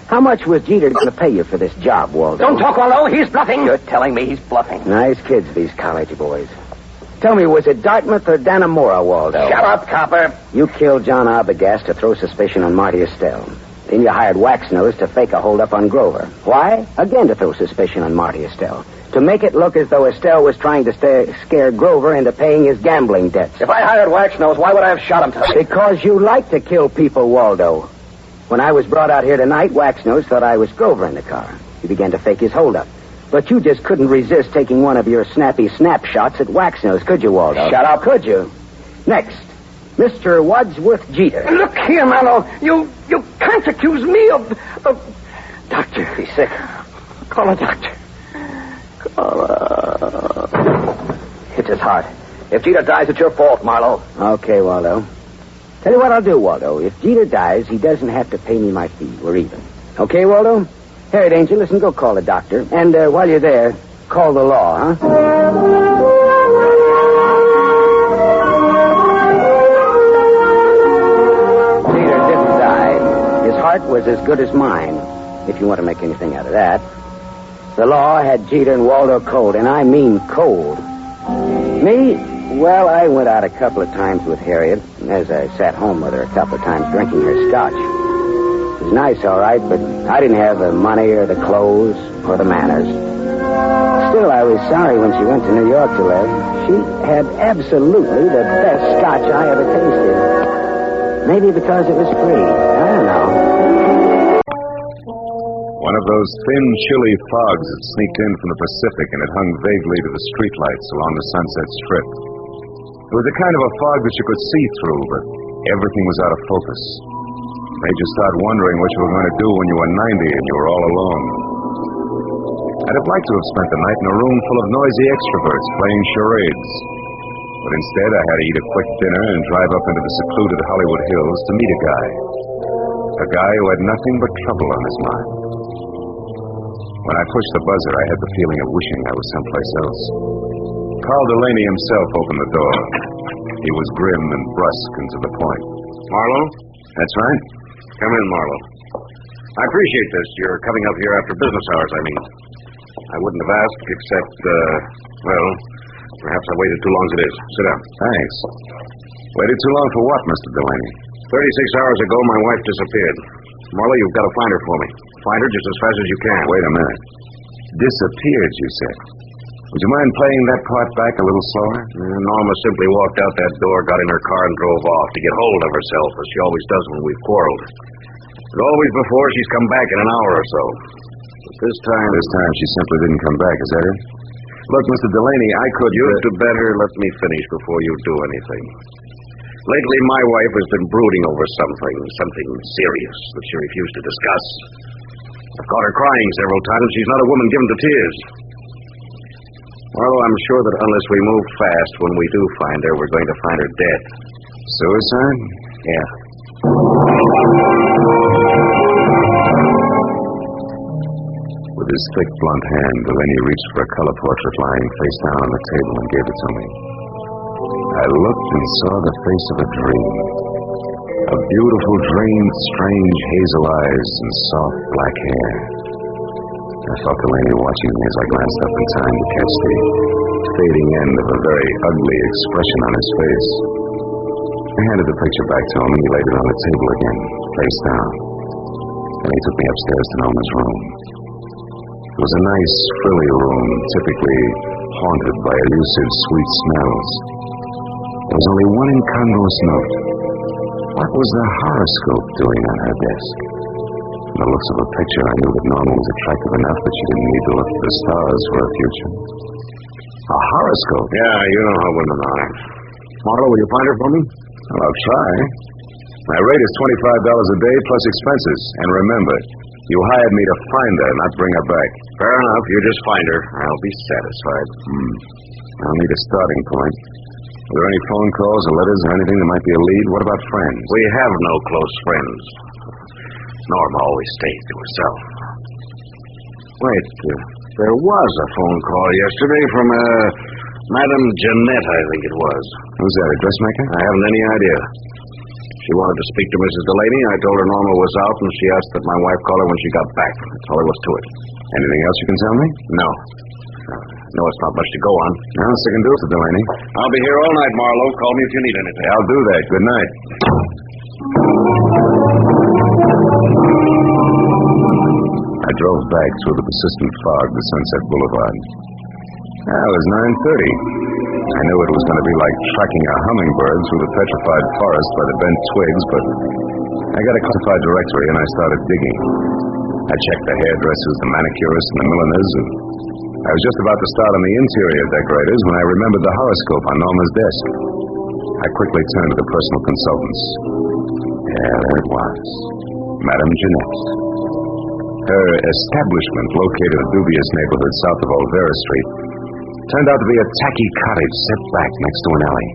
How much was Jeter going to pay you for this job, Waldo? Don't talk, Waldo. He's bluffing. You're telling me he's bluffing. Nice kids, these college boys. Tell me, was it Dartmouth or Dannemora, Waldo? Shut up, copper. You killed John Arbogast to throw suspicion on Marty Estelle. Then you hired Waxnose to fake a holdup on Grover. Why? Again to throw suspicion on Marty Estelle. To make it look as though Estelle was trying to scare Grover into paying his gambling debts. If I hired Waxnose, why would I have shot him tonight? Because you like to kill people, Waldo. When I was brought out here tonight, Waxnose thought I was Grover in the car. He began to fake his holdup. But you just couldn't resist taking one of your snappy snapshots at Waxnose, could you, Waldo? Shut up. Could you? Next, Mr. Wadsworth Jeter. Look here, Marlow. You can't accuse me of... Doctor. He's sick. Call a doctor. It's his heart. If Jeter dies, it's your fault, Marlow. Okay, Waldo. Tell you what I'll do, Waldo. If Jeter dies, he doesn't have to pay me my fee. We're even. Okay, Waldo? Harriet, Angel, listen, go call the doctor. And while you're there, call the law, huh? Jeter didn't die. His heart was as good as mine, if you want to make anything out of that. The law had Jeter and Waldo cold, and I mean cold. Me? Well, I went out a couple of times with Harriet, as I sat home with her a couple of times drinking her scotch. It was nice, all right, but I didn't have the money or the clothes or the manners. Still, I was sorry when she went to New York to live. She had absolutely the best scotch I ever tasted. Maybe because it was free. I don't know. One of those thin, chilly fogs that sneaked in from the Pacific, and it hung vaguely to the streetlights along the Sunset Strip. It was the kind of a fog that you could see through, but everything was out of focus. It made you start wondering what you were going to do when you were 90 and you were all alone. I'd have liked to have spent the night in a room full of noisy extroverts playing charades. But instead, I had to eat a quick dinner and drive up into the secluded Hollywood Hills to meet a guy. A guy who had nothing but trouble on his mind. When I pushed the buzzer, I had the feeling of wishing I was someplace else. Carl Delaney himself opened the door. He was grim and brusque and to the point. Marlow? That's right. Come in, Marlow. I appreciate this. You're coming up here after business hours, I mean. I wouldn't have asked except, well, perhaps I waited too long as it is. Sit down. Thanks. Waited too long for what, Mr. Delaney? 36 hours ago, my wife disappeared. Marlow, you've got to find her for me. Find her just as fast as you can. Wait a minute. Disappeared, you said. Would you mind playing that part back a little slower? Norma simply walked out that door, got in her car, and drove off to get hold of herself, as she always does when we've quarreled. But always before, she's come back in an hour or so. But this time she simply didn't come back, is that it? Look, Mr. Delaney, I could... You'd better let me finish before you do anything. Lately, my wife has been brooding over something serious that she refused to discuss. I've caught her crying several times. She's not a woman given to tears. Well, I'm sure that unless we move fast, when we do find her, we're going to find her dead. Suicide? Yeah. With his thick, blunt hand, Delaney reached for a color portrait lying face down on the table and gave it to me. I looked and saw the face of a dream. A beautiful, drained, strange hazel eyes and soft black hair. I felt Delaney watching me as I glanced up in time to catch the fading end of a very ugly expression on his face. I handed the picture back to him and he laid it on the table again, face down. Then he took me upstairs to Norma's room. It was a nice, frilly room, typically haunted by elusive, sweet smells. There was only one incongruous note. What was the horoscope doing on her desk? From the looks of the picture, I knew that Norma was attractive enough that she didn't need to look to the stars for a future. A horoscope? Yeah, you know how women are. Marlow, will you find her for me? Well, I'll try. My rate is $25 a day plus expenses. And remember, you hired me to find her, not bring her back. Fair enough. You just find her. I'll be satisfied. I'll need a starting point. Are there any phone calls or letters or anything that might be a lead? What about friends? We have no close friends. Norma always stays to herself. Wait, there was a phone call yesterday from, Madame Jeanette, I think it was. Who's that, a dressmaker? I haven't any idea. She wanted to speak to Mrs. Delaney. I told her Norma was out, and she asked that my wife call her when she got back. That's all there was to it. Anything else you can tell me? No. No, it's not much to go on. No, so can do it, Mr. Delaney. I'll be here all night, Marlow. Call me if you need anything. I'll do that. Good night. I drove back through the persistent fog to Sunset Boulevard. It was 9:30. I knew it was going to be like tracking a hummingbird through the petrified forest by the bent twigs, but I got a classified directory and I started digging. I checked the hairdressers, the manicurists, and the milliners, and I was just about to start on the interior decorators when I remembered the horoscope on Norma's desk. I quickly turned to the personal consultants. Yeah, there it was. Madame Jeanette. Her establishment, located in a dubious neighborhood south of Olvera Street, turned out to be a tacky cottage set back next to an alley.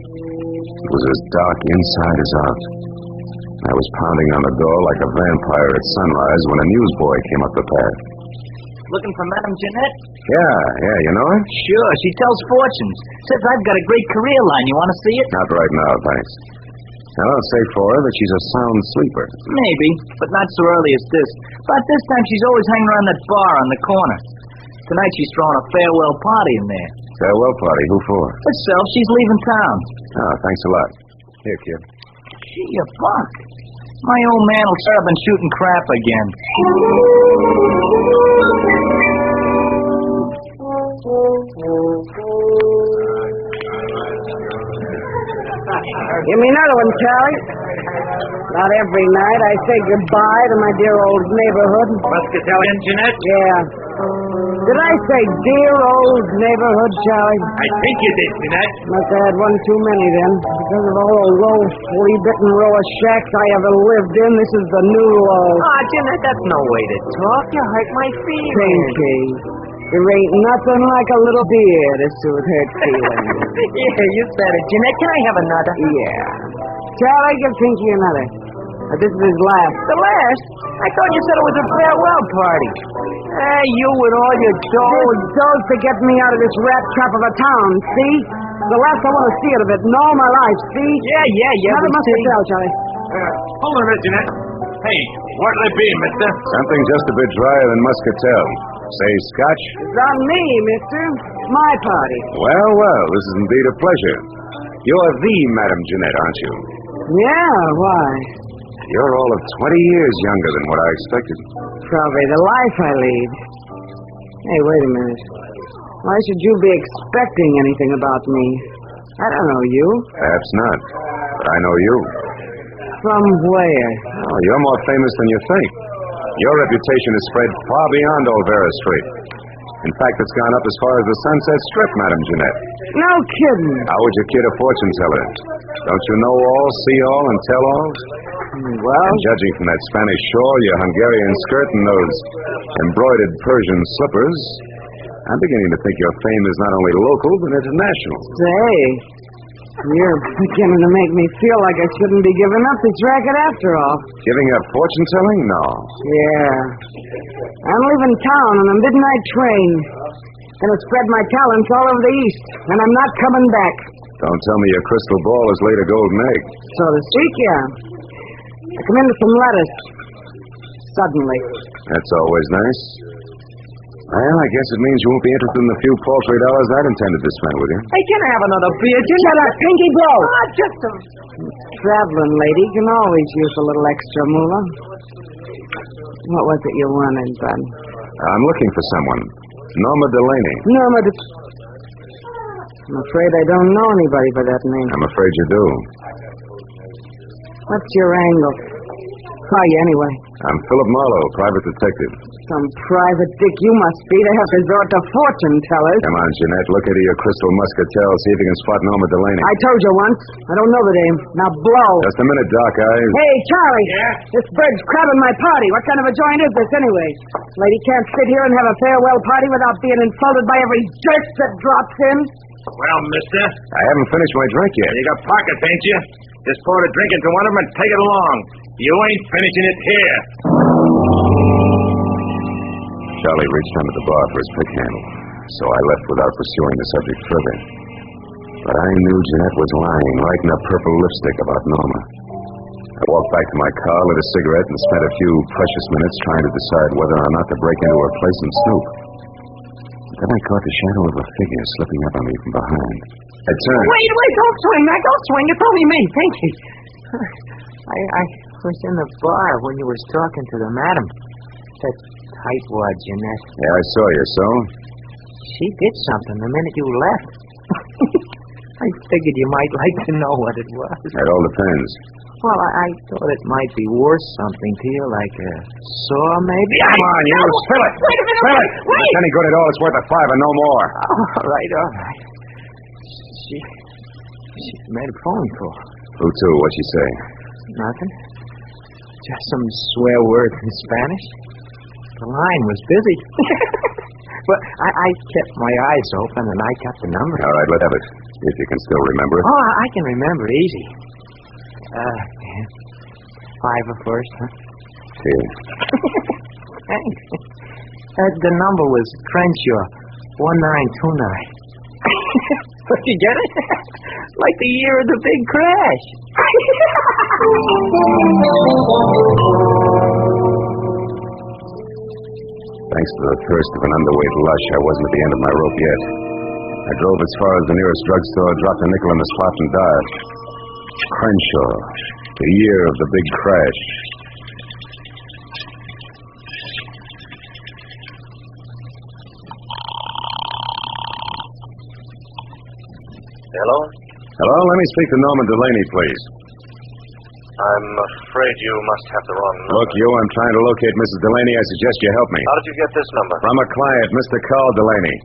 It was as dark inside as out. I was pounding on the door like a vampire at sunrise when a newsboy came up the path. Looking for Madame Jeanette? Yeah, you know her? Sure, she tells fortunes. Says I've got a great career line. You want to see it? Not right now, thanks. Now, I'll say for her that she's a sound sleeper. Maybe, but not so early as this. But this time she's always hanging around that bar on the corner. Tonight she's throwing a farewell party in there. Farewell party? Who for? Herself, she's leaving town. Oh, thanks a lot. Here, kid. Gee, a buck. My old man will start up and shooting crap again. Give me another one, Charlie. Not every night I say goodbye to my dear old neighborhood. Muscatellian, Jeanette? Yeah. Did I say dear old neighborhood, Charlie? I think you did, Jeanette. Must have had one too many then. Because of all the low, flea-bitten row of shacks I ever lived in, this is the new low. Jeanette, that's no way to talk. You hurt my feelings. Pinky, there ain't nothing like a little beer to soothe hurt feelings. Yeah, you said it. Jeanette, can I have another? Yeah. Charlie, give Pinky another. This is his last. The last? I thought you said it was a farewell party. Hey, you with all your dough. This dough to get me out of this rat trap of a town, see? The last I want to see it of it in all my life, see? Yeah. Another muscatel, Charlie. Hold on a minute, Jeanette. Hey, what'll it be, mister? Something just a bit drier than muscatel. Say scotch? It's on me, mister. It's my party. Well, this is indeed a pleasure. You're the Madame Jeanette, aren't you? Yeah, why? You're all of 20 years younger than what I expected. Probably the life I lead. Hey, wait a minute. Why should you be expecting anything about me? I don't know you. Perhaps not, but I know you. From where? Oh, you're more famous than you think. Your reputation is spread far beyond Olvera Street. In fact, it's gone up as far as the Sunset Strip, Madame Jeanette. No kidding. How would you kid a fortune teller? Don't you know all, see all, and tell all? Well, and judging from that Spanish shawl, your Hungarian skirt, and those embroidered Persian slippers, I'm beginning to think your fame is not only local, but international. Say, you're beginning to make me feel like I shouldn't be giving up this racket after all. Giving up fortune telling? No. Yeah. I'm leaving town on a midnight train. Gonna spread my talents all over the East, and I'm not coming back. Don't tell me your crystal ball has laid a golden egg. So to speak, yeah. I come into some lettuce. Suddenly. That's always nice. Well, I guess it means you won't be interested in the few paltry dollars I'd intended to spend with you. Hey, can I have another beer? Shut up, Pinky Blow! Just a... Traveling lady can always use a little extra moolah. What was it you wanted, bud? I'm looking for someone. Norma Delaney. Norma I'm afraid I don't know anybody by that name. I'm afraid you do. What's your angle? Who are you, anyway? I'm Philip Marlow, private detective. Some private dick you must be to have to resort to fortune tellers. Come on, Jeanette. Look into your crystal muscatel. See if you can spot Norma Delaney. I told you once. I don't know the name. Now blow. Just a minute, Doc. Hey, Charlie. Yeah? This bird's crabbing my party. What kind of a joint is this, anyway? Lady can't sit here and have a farewell party without being insulted by every jerk that drops in. Well, mister. I haven't finished my drink yet. You got pockets, ain't you? Just pour a drink into one of them and take it along. You ain't finishing it here. Charlie reached under the bar for his pick handle, so I left without pursuing the subject further. But I knew Jeanette was lying, writing a purple lipstick about Norma. I walked back to my car, lit a cigarette, and spent a few precious minutes trying to decide whether or not to break into her place and snoop. Then I caught the shadow of a figure slipping up on me from behind. I turned. Wait, don't swing. Don't swing. It's only me, Pinky. I was in the bar when you was talking to the madam. That tightwad, Jeanette. Yeah, I saw you, so? She did something the minute you left. I figured you might like to know what it was. That all depends. Well, I thought it might be worth something to you, like a saw, maybe. Come on, you. Spill it. Wait a minute. Spill it. Wait. If it's any good at all, it's worth a $5 and no more. All right. She made a phone call. Who to? What'd she say? Nothing. Just some swear words in Spanish. The line was busy. But I kept my eyes open and I got the number. All right, let's have it. If you can still remember it. Oh, I can remember it easy. 5 first, huh? Here. Thanks. The number was Crenshaw. 1929. You get it? Like the year of the big crash. Thanks to the thirst of an underweight lush, I wasn't at the end of my rope yet. I drove as far as the nearest drugstore, dropped a nickel in the slot, and dived. Crenshaw, the year of the big crash. Hello? Hello, let me speak to Norman Delaney, please. I'm afraid you must have the wrong number. Look, you, I'm trying to locate Mrs. Delaney. I suggest you help me. How did you get this number? From a client, Mr. Carl Delaney.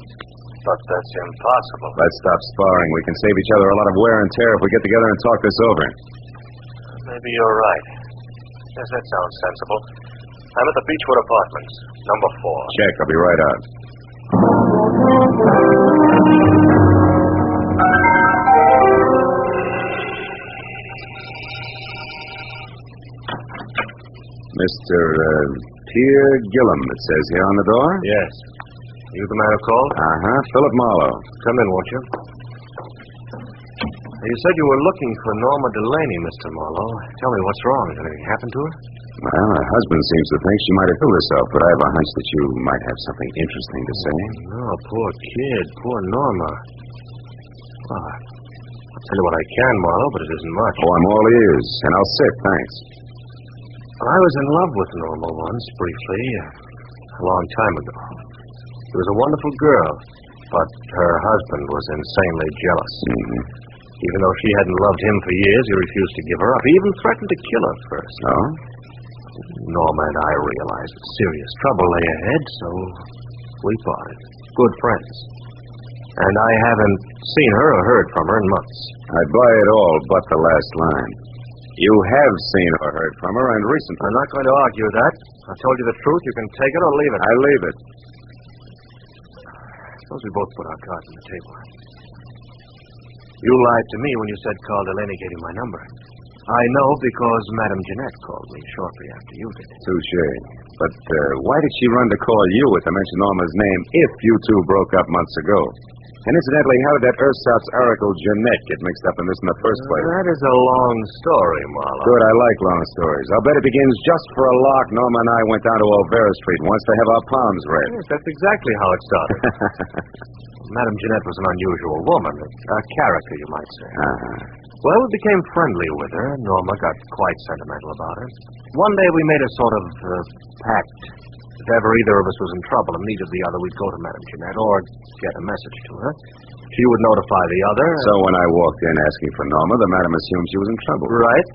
But that's impossible. Let's stop sparring. We can save each other a lot of wear and tear if we get together and talk this over. Maybe you're right. Yes, that sounds sensible. I'm at the Beechwood Apartments, number 4. Check. I'll be right out. Mr. Pierre Gillum, it says here on the door. Yes. You the man who called? Uh-huh. Philip Marlow. Come in, won't you? You said you were looking for Norma Delaney, Mr. Marlowe. Tell me, what's wrong? Has anything happened to her? Well, her husband seems to think she might have killed herself, but I have a hunch that you might have something interesting to say. No, poor kid. Poor Norma. Well, I'll tell you what I can, Marlowe, but it isn't much. Oh, I'm all ears, and I'll sit, thanks. Well, I was in love with Norma once, briefly, a long time ago. She was a wonderful girl, but her husband was insanely jealous. Mm-hmm. Even though she hadn't loved him for years, he refused to give her up. He even threatened to kill her first. Oh? Norma and I realized serious trouble lay ahead, so we parted. Good friends. And I haven't seen her or heard from her in months. I buy it all but the last line. You have seen or heard from her, and recently. I'm not going to argue that. I told you the truth. You can take it or leave it. I leave it. Suppose we both put our cards on the table. You lied to me when you said Carl Delaney gave you my number. I know because Madame Jeanette called me shortly after you did. Touché. But why did she run to call you at the mention Norma's name if you two broke up months ago? And incidentally, how did that ersatz oracle Jeanette get mixed up in this in the first place? That is a long story, Marlowe. Good, I like long stories. I'll bet it begins just for a lark. Norma and I went down to Olvera Street once to have our palms read. Yes, that's exactly how it started. Madame Jeanette was an unusual woman, a character, you might say. Uh-huh. Well, we became friendly with her. Norma got quite sentimental about her. One day we made a sort of pact. If ever either of us was in trouble and needed the other, we'd go to Madame Jeanette or get a message to her. She would notify the other. So when I walked in asking for Norma, the madam assumed she was in trouble. Right.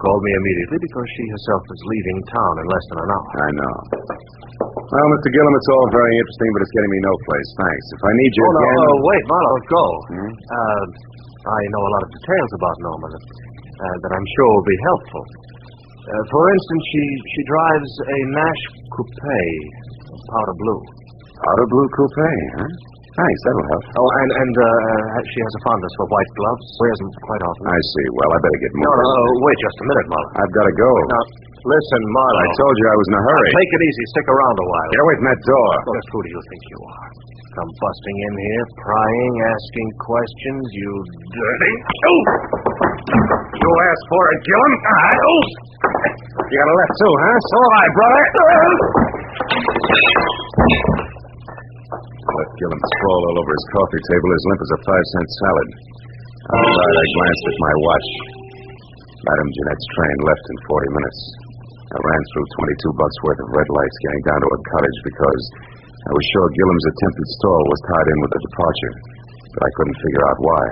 Called me immediately because she herself was leaving town in less than an hour. I know. Well, Mr. Gillum, it's all very interesting, but it's getting me no place. Thanks. If I need you again... No, wait, Marlowe, go. I know a lot of details about Norma that I'm sure will be helpful. For instance, she drives a Nash coupe, powder blue. Powder blue coupe, huh? Thanks, that'll help. Oh, and she has a fondness for white gloves. Wears them quite often. I see. Well, I better get moving. No, wait just a minute, Marlowe. I've got to go. Now, listen, Marlowe. I told you I was in a hurry. Take it easy. Stick around a while. Get away from that door. Just who do you think you are? Come busting in here, prying, asking questions, you dirty... You asked for it, Gillum. You got a left, too, huh? So have I, brother. Left Gillum sprawl all over his coffee table, as limp as a 5-cent salad. Outside, I glanced at my watch. Madame Jeanette's train left in 40 minutes. I ran through $22 worth of red lights getting down to a cottage because I was sure Gillum's attempted stall was tied in with the departure, but I couldn't figure out why.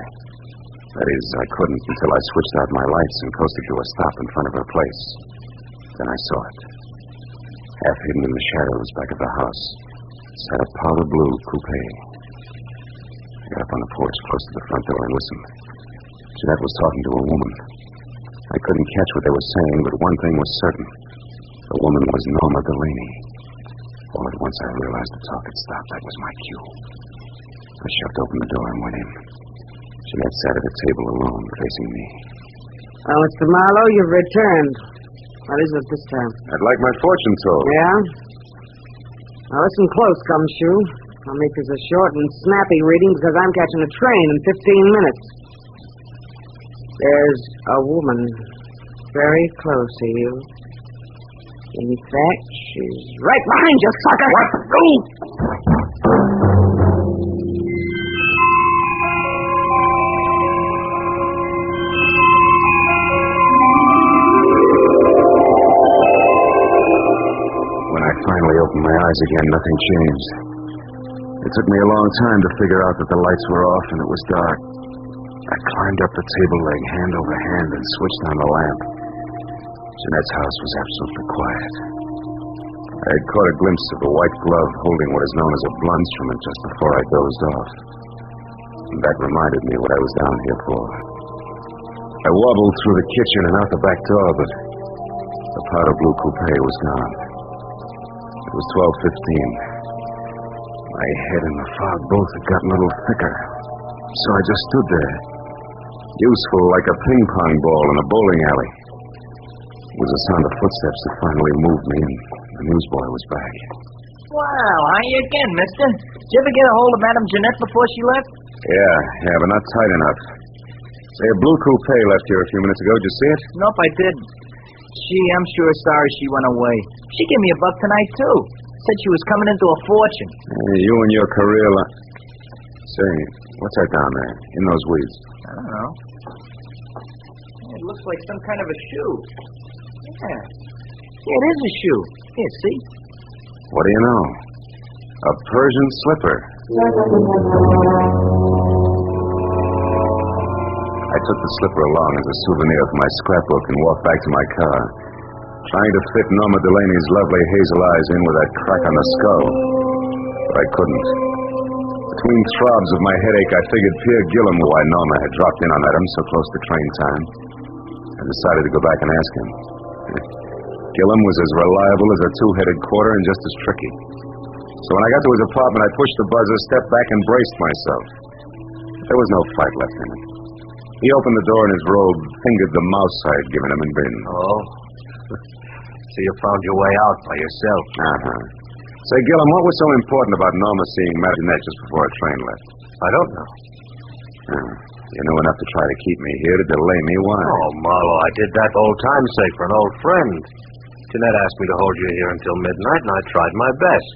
That is, I couldn't until I switched out my lights and coasted to a stop in front of her place. Then I saw it. Half hidden in the shadows back of the house sat a powder blue coupe. I got up on the porch close to the front door and listened. Jeanette was talking to a woman. I couldn't catch what they were saying, but one thing was certain. The woman was Norma Delaney. All at once I realized the talk had stopped. That was my cue. I shoved open the door and went in. Jeanette sat at a table alone, facing me. Oh, Mr. Marlowe, you've returned. What is it this time? I'd like my fortune told. Yeah? Now listen close, Gumshoe. I'll make this a short and snappy reading because I'm catching a train in 15 minutes. There's a woman very close to you. In fact, she's right behind you, sucker! What? When I finally opened my eyes again, nothing changed. It took me a long time to figure out that the lights were off and it was dark. I climbed up the table leg hand over hand and switched on the lamp. Jeanette's house was absolutely quiet. I had caught a glimpse of a white glove holding what is known as a blunt instrument just before I dozed off. And that reminded me what I was down here for. I wobbled through the kitchen and out the back door, but the powder blue coupe was gone. It was 12:15. My head and the fog both had gotten a little thicker, so I just stood there, useful like a ping-pong ball in a bowling alley. It was the sound of footsteps that finally moved me, and the newsboy was back. Wow, how are you again, mister? Did you ever get a hold of Madame Jeanette before she left? Yeah, but not tight enough. Say, a blue coupe left here a few minutes ago. Did you see it? Nope, I didn't. I'm sure sorry she went away. She gave me a buck tonight, too. Said she was coming into a fortune. Hey, you and your career... Say, what's that down there, in those weeds? I don't know. It looks like some kind of a shoe. Yeah, it is a shoe. Here, see? What do you know? A Persian slipper. I took the slipper along as a souvenir for my scrapbook and walked back to my car, trying to fit Norma Delaney's lovely hazel eyes in with that crack on the skull. But I couldn't. Between throbs of my headache, I figured Pierre Gillum, who I Norma had dropped in on Adam so close to train time. I decided to go back and ask him. Gillum was as reliable as a two-headed quarter and just as tricky. So when I got to his apartment, I pushed the buzzer, stepped back, and braced myself. There was no fight left in it. He opened the door in his robe, fingered the mouse I had given him, and grinned. Oh? So you found your way out by yourself? Uh-huh. Say, Gillum, what was so important about Norma seeing Marinette just before a train left? I don't know. You knew enough to try to keep me here, to delay me. Why? Oh, Marlow, I did that old time's sake for an old friend. Jeanette asked me to hold you here until midnight, and I tried my best.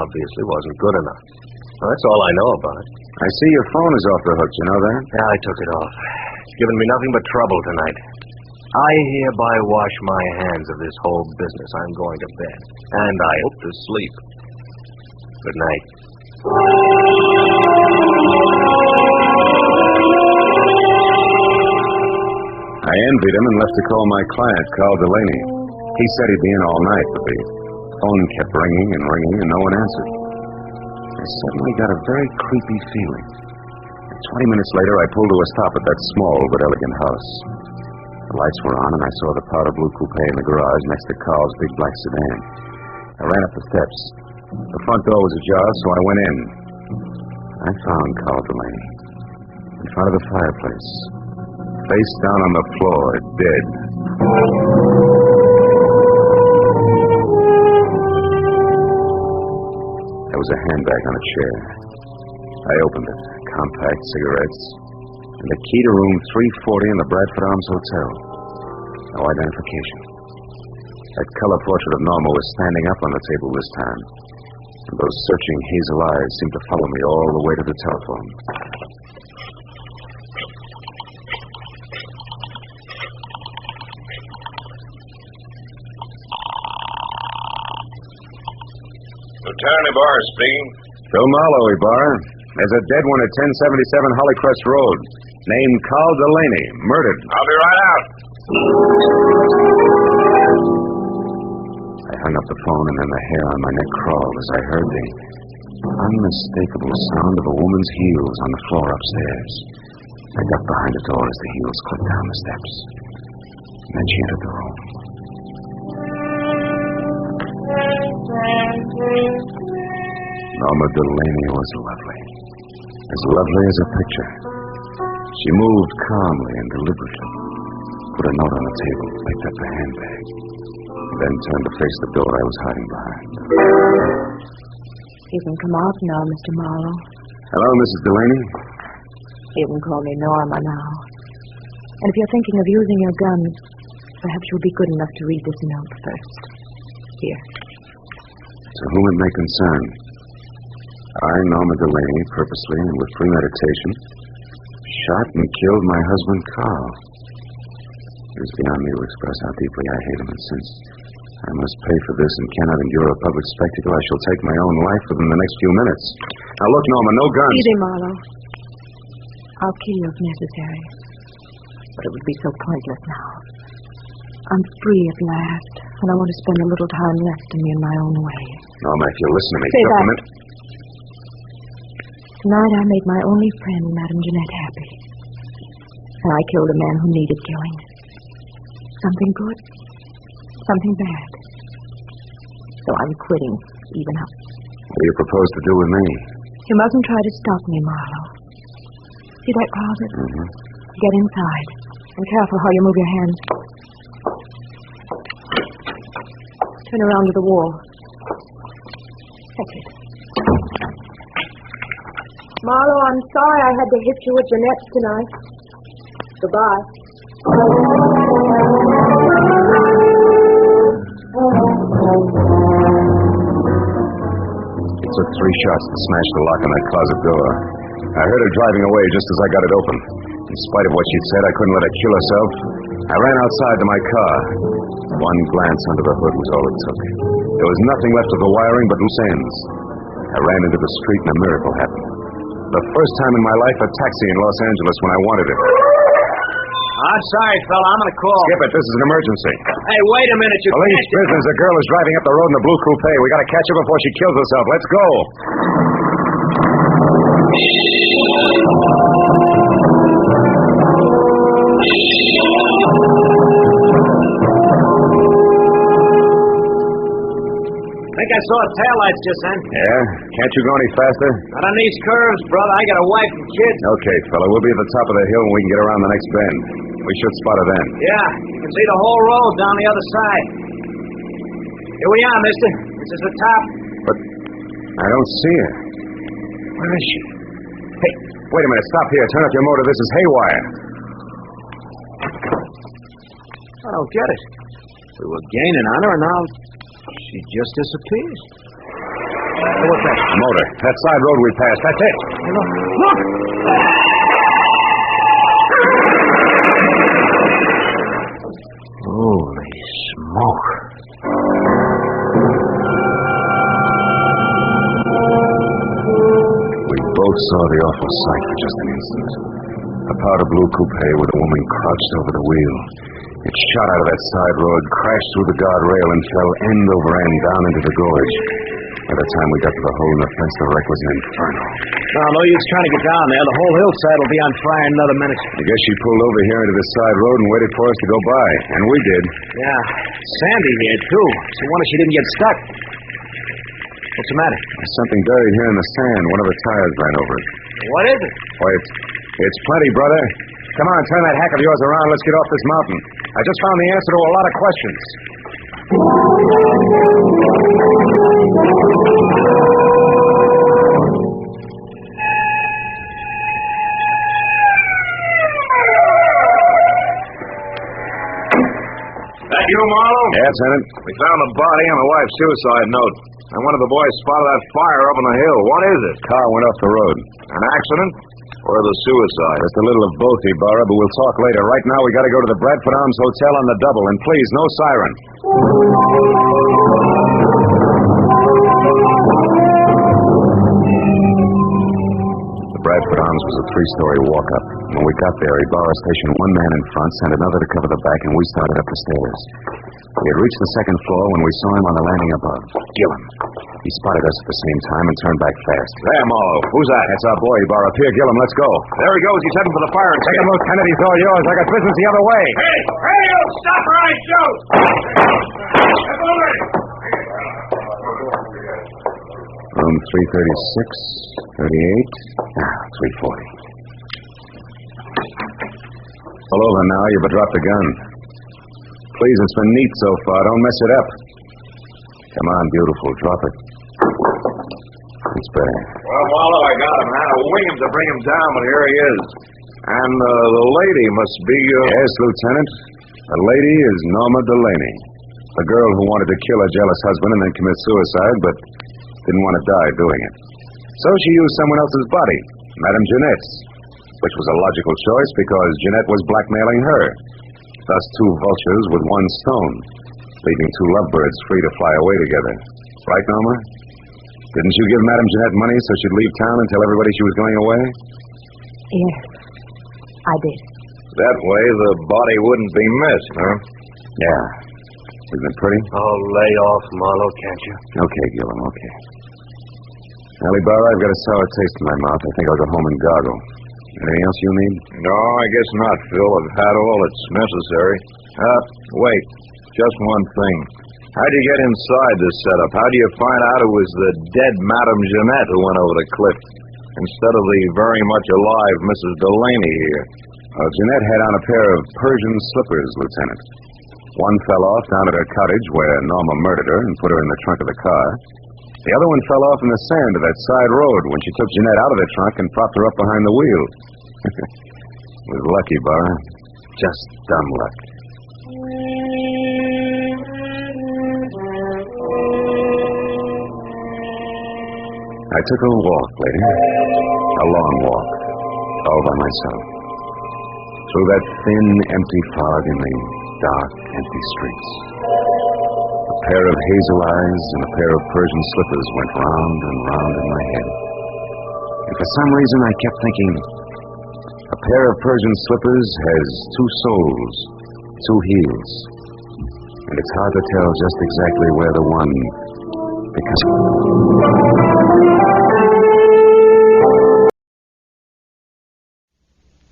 Obviously wasn't good enough. Well, that's all I know about it. I see your phone is off the hook, you know that? Yeah, I took it off. It's given me nothing but trouble tonight. I hereby wash my hands of this whole business. I'm going to bed. And I hope to sleep. Good night. I envied him and left to call my client, Carl Delaney. He said he'd be in all night, but the phone kept ringing and ringing and no one answered. I suddenly got a very creepy feeling. 20 minutes later, I pulled to a stop at that small but elegant house. The lights were on, and I saw the powder blue coupe in the garage next to Carl's big black sedan. I ran up the steps. The front door was ajar, so I went in. I found Carl Delaney in front of the fireplace, face down on the floor, dead. There was a handbag on a chair. I opened it. Compact cigarettes, and the key to room 340 in the Bradford Arms Hotel. No identification. That color portrait of Norma was standing up on the table this time, and those searching hazel eyes seemed to follow me all the way to the telephone. Lieutenant Ibarra speaking. Phil Marlow, Ibarra. There's a dead one at 1077 Hollycrest Road, named Carl Delaney, murdered. I'll be right out. I hung up the phone, and then the hair on my neck crawled as I heard the unmistakable sound of a woman's heels on the floor upstairs. I ducked behind the door as the heels clicked down the steps. And then she entered the room. Norma Delaney was lovely. As lovely as a picture. She moved calmly and deliberately, put a note on the table, picked up the handbag, and then turned to face the door I was hiding behind. You can come out now, Mr. Marlow. Hello, Mrs. Delaney. You can call me Norma now. And if you're thinking of using your gun, perhaps you'll be good enough to read this note first. Here. To whom it may concern. I, Norma Delaney, purposely and with premeditation, shot and killed my husband, Carl. It is beyond me to express how deeply I hate him, and since I must pay for this and cannot endure a public spectacle, I shall take my own life within the next few minutes. Now look, Norma, no guns. Easy, Marlow. I'll kill you if necessary. But it would be so pointless now. I'm free at last, and I want to spend a little time resting in my own way. Norma, if you'll listen to me Say just a that. minute. Tonight I made my only friend, Madame Jeanette, happy. And I killed a man who needed killing. Something good, something bad. So I'm quitting, even up. What do you propose to do with me? You mustn't try to stop me, Marlow. See that closet? Mm-hmm. Get inside. And careful how you move your hands. Turn around to the wall. That's it. Marlow, I'm sorry I had to hit you with Jeanette tonight. Goodbye. It took 3 shots to smash the lock on that closet door. I heard her driving away just as I got it open. In spite of what she'd said, I couldn't let her kill herself. I ran outside to my car. One glance under the hood was all it took. There was nothing left of the wiring but loose ends. I ran into the street and a miracle happened. The first time in my life a taxi in Los Angeles when I wanted it. I'm sorry, fella. I'm going to call. Skip it. This is an emergency. Hey, wait a minute. You Police can't... business. A girl is driving up the road in a blue coupe. We got to catch her before she kills herself. Let's go. I think I saw taillights just then. Yeah? Can't you go any faster? Not on these curves, brother. I got a wife and kids. Okay, fella. We'll be at the top of the hill when we can get around the next bend. We should spot her then. Yeah, you can see the whole road down the other side. Here we are, mister. This is the top. But I don't see her. Where is she? Hey, wait a minute. Stop here. Turn up your motor. This is haywire. I don't get it. We were gaining on her, and now she just disappears. Hey, what's that? A motor. That side road we passed. That's it. Hey, look. Look! Holy smoke. We both saw the awful sight for just an instant. A powder blue coupe with a woman crouched over the wheel. It shot out of that side road, crashed through the guardrail, and fell end over end down into the gorge. By the time we got to the hole in the fence, the wreck was an inferno. No use trying to get down there. The whole hillside will be on fire in another minute. I guess she pulled over here into the side road and waited for us to go by. And we did. Yeah. Sandy here, too. So wonder she didn't get stuck. What's the matter? There's something buried here in the sand. One of her tires ran over it. What is it? Why, it's plenty, brother. Come on, turn that hack of yours around. Let's get off this mountain. I just found the answer to a lot of questions. That you, Marlow? Yeah, Lieutenant. We found the body on the wife's suicide note. And one of the boys spotted that fire up on the hill. What is it? Car went off the road. An accident? Or the suicide? Just a little of both, Ibarra, but we'll talk later. Right now, we got to go to the Bradford Arms Hotel on the double. And please, no siren. The Bradford Arms was a 3-story walk-up. When we got there, Ibarra stationed one man in front, sent another to cover the back, and we started up the stairs. We had reached the second floor when we saw him on the landing above. Gillum. He spotted us at the same time and turned back fast. There, Marlow. Who's that? That's our boy, Ibarra. Pierre Gillum, let's go. There he goes. He's heading for the fire escape. Take him, Lieutenant. He's all yours. I got business the other way. Hey, you! Stop or I shoot! Step over it! Room 336, 38, 340. Pull over now. You but drop the gun. Please, it's been neat so far. Don't mess it up. Come on, beautiful. Drop it. gets better. Well, Marlow, I got him. I had to wing him to bring him down, but here he is. And the lady must be... Yes, Lieutenant. The lady is Norma Delaney. The girl who wanted to kill her jealous husband and then commit suicide, but didn't want to die doing it. So she used someone else's body, Madame Jeanette's, which was a logical choice because Jeanette was blackmailing her. Thus, two vultures with one stone, leaving two lovebirds free to fly away together. Right, Norma? Didn't you give Madame Jeanette money so she'd leave town and tell everybody she was going away? Yes, I did. That way the body wouldn't be missed, huh? Yeah. Isn't it pretty? Oh, lay off, Marlow, can't you? Okay, Gillum, okay. Allie Bar, I've got a sour taste in my mouth. I think I'll go home and gargle. Anything else you need? No, I guess not, Phil. I've had all that's necessary. Wait. Just one thing. How'd you get inside this setup? How do you find out it was the dead Madame Jeanette who went over the cliff instead of the very much alive Mrs. Delaney here? Well, Jeanette had on a pair of Persian slippers, Lieutenant. One fell off down at her cottage where Norma murdered her and put her in the trunk of the car. The other one fell off in the sand of that side road when she took Jeanette out of the trunk and propped her up behind the wheel. It was lucky, Bar. Just dumb luck. I took a walk, lady. A long walk. All by myself. Through that thin, empty fog in the dark, empty streets. A pair of hazel eyes and a pair of Persian slippers went round and round in my head. And for some reason I kept thinking, a pair of Persian slippers has two soles, two heels. And it's hard to tell just exactly where the one becomes...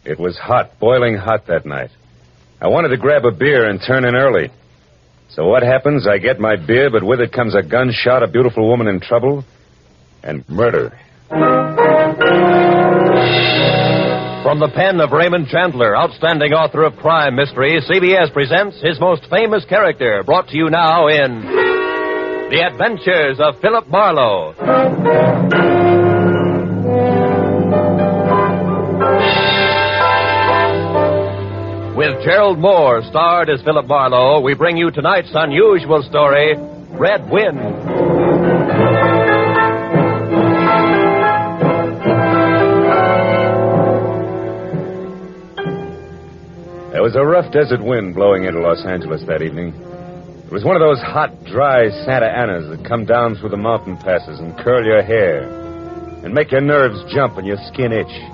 It was hot, boiling hot that night. I wanted to grab a beer and turn in early. So what happens? I get my beer, but with it comes a gunshot, a beautiful woman in trouble, and murder. From the pen of Raymond Chandler, outstanding author of crime mystery, CBS presents his most famous character, brought to you now in The Adventures of Philip Marlowe. With Gerald Moore starred as Philip Marlowe, we bring you tonight's unusual story, Red Wind. There was a rough desert wind blowing into Los Angeles that evening. It was one of those hot, dry Santa Anas that come down through the mountain passes and curl your hair and make your nerves jump and your skin itch.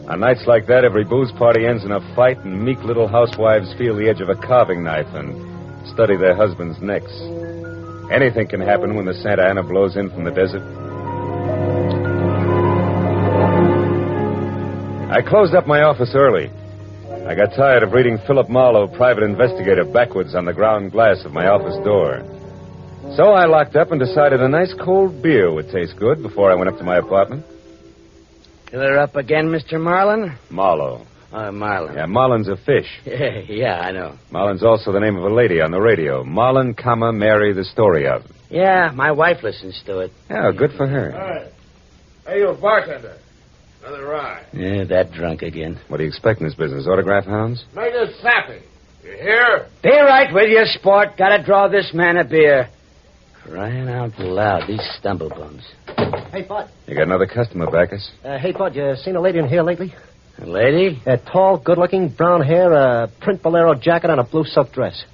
On nights like that, every booze party ends in a fight, and meek little housewives feel the edge of a carving knife and study their husbands' necks. Anything can happen when the Santa Ana blows in from the desert. I closed up my office early. I got tired of reading Philip Marlowe, private investigator, backwards on the ground glass of my office door. So I locked up and decided a nice cold beer would taste good before I went up to my apartment. Killer up again, Mr. Marlin? Marlowe. Marlin. Yeah, Marlin's a fish. Yeah, I know. Marlin's also the name of a lady on the radio. Marlin, Mary, the story of. Yeah, my wife listens to it. Yeah, good for her. All right. Hey, you bartender. Another rye. Yeah, that drunk again. What do you expect in this business? Autograph hounds? Make it sappy. You hear? Be right with you, sport. Gotta draw this man a beer. Crying out loud, these stumblebums. Hey, Bud. You got another customer, Bacchus. Hey, Bud, you seen a lady in here lately? A lady? Tall, good-looking, brown hair, a print bolero jacket, and a blue silk dress.